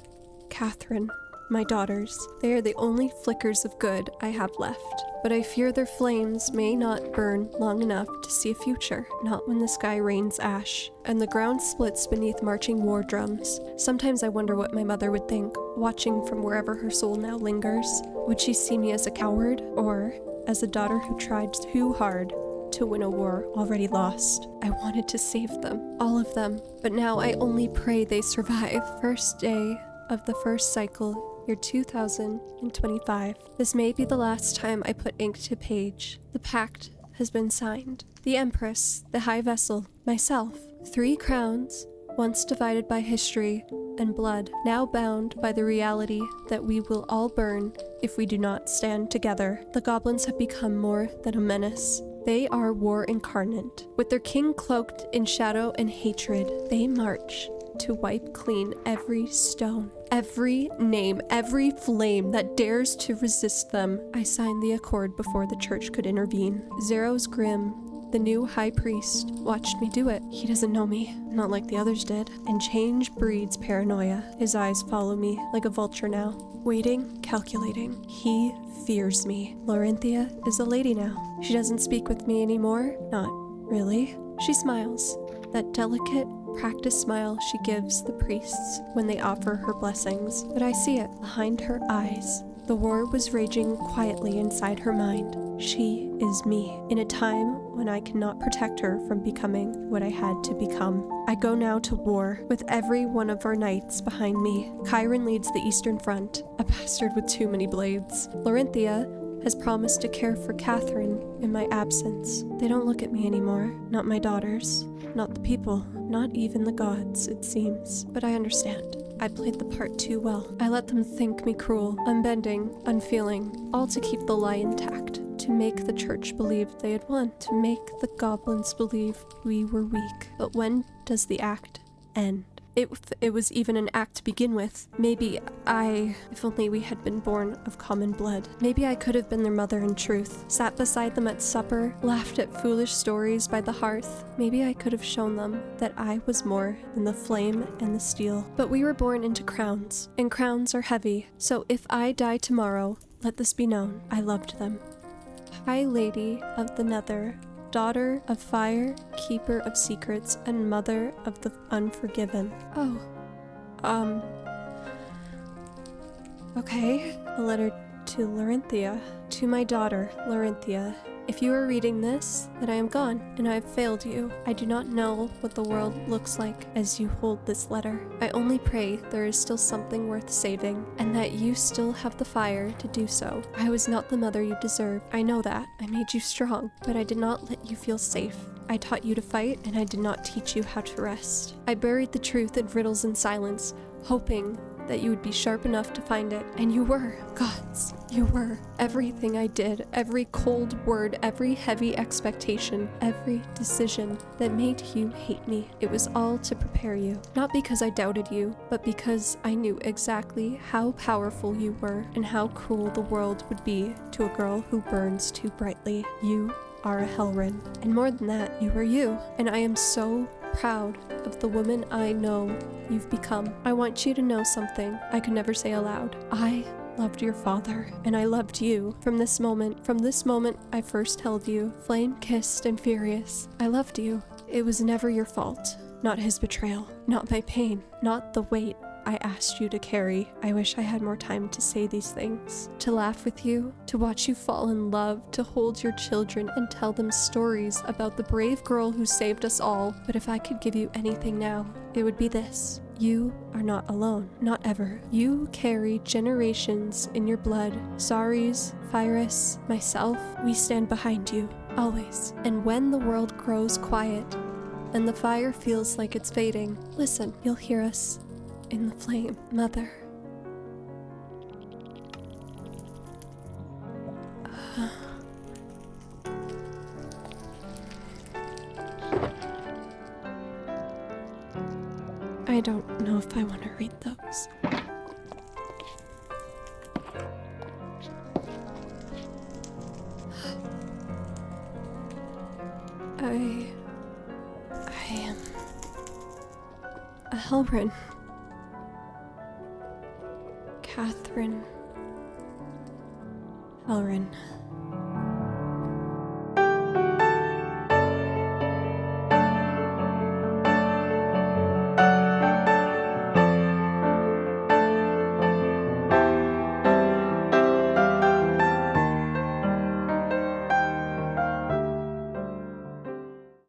Catherine, my daughters, they are the only flickers of good I have left. But I fear their flames may not burn long enough to see a future, not when the sky rains ash, and the ground splits beneath marching war drums. Sometimes I wonder what my mother would think, watching from wherever her soul now lingers. Would she see me as a coward, or as a daughter who tried too hard to win a war already lost? I wanted to save them, all of them, but now I only pray they survive. First day of the first cycle, year 2025. This may be the last time I put ink to page. The pact has been signed. The Empress, the High Vessel, myself, 3 crowns, once divided by history and blood, now bound by the reality that we will all burn if we do not stand together. The goblins have become more than a menace. They are war incarnate. With their king cloaked in shadow and hatred, they march to wipe clean every stone, every name, every flame that dares to resist them. I signed the accord before the church could intervene. Zarys Grim, the new high priest, watched me do it. He doesn't know me, not like the others did. And change breeds paranoia. His eyes follow me like a vulture now. Waiting, calculating. He fears me. Lorynthia is a lady now. She doesn't speak with me anymore. Not really. She smiles. That delicate, practiced smile she gives the priests when they offer her blessings. But I see it behind her eyes. The war was raging quietly inside her mind. She is me, in a time when I cannot protect her from becoming what I had to become. I go now to war, with every one of our knights behind me. Chiron leads the Eastern Front, a bastard with too many blades. Lorynthia has promised to care for Catherine in my absence. They don't look at me anymore. Not my daughters, not the people, not even the gods, it seems. But I understand. I played the part too well. I let them think me cruel, unbending, unfeeling, all to keep the lie intact. to make the church believe they had won, to make the goblins believe we were weak. But when does the act end? If it was even an act to begin with, if only we had been born of common blood. Maybe I could have been their mother in truth, sat beside them at supper, laughed at foolish stories by the hearth. Maybe I could have shown them that I was more than the flame and the steel. But we were born into crowns, and crowns are heavy, so if I die tomorrow, let this be known, I loved them. High Lady of the Nether, daughter of fire, keeper of secrets, and mother of the unforgiven. Oh. Okay. A letter to Lorynthia. To my daughter, Lorynthia. If you are reading this, then I am gone, and I have failed you. I do not know what the world looks like as you hold this letter. I only pray there is still something worth saving, and that you still have the fire to do so. I was not the mother you deserve. I know that. I made you strong, but I did not let you feel safe. I taught you to fight, and I did not teach you how to rest. I buried the truth in riddles and silence, hoping that you would be sharp enough to find it. And you were. Gods, you were. Everything I did, every cold word, every heavy expectation, every decision that made you hate me, it was all to prepare you. Not because I doubted you, but because I knew exactly how powerful you were and how cruel the world would be to a girl who burns too brightly. You are a Hellrin. And more than that, you are you. And I am so proud of the woman I know you've become. I want you to know something I could never say aloud. I loved your father, and I loved you. From this moment I first held you, flame-kissed and furious. I loved you. It was never your fault. Not his betrayal. Not my pain. Not the weight I asked you to carry. I wish I had more time to say these things. To laugh with you, to watch you fall in love, to hold your children and tell them stories about the brave girl who saved us all. But if I could give you anything now, it would be this. You are not alone. Not ever. You carry generations in your blood. Zarys, Fyrrhus, myself, we stand behind you. Always. And when the world grows quiet and the fire feels like it's fading, listen, you'll hear us in the flame, Mother. I don't know if I want to read those. I am a Hellrin. Catherine Hellrin.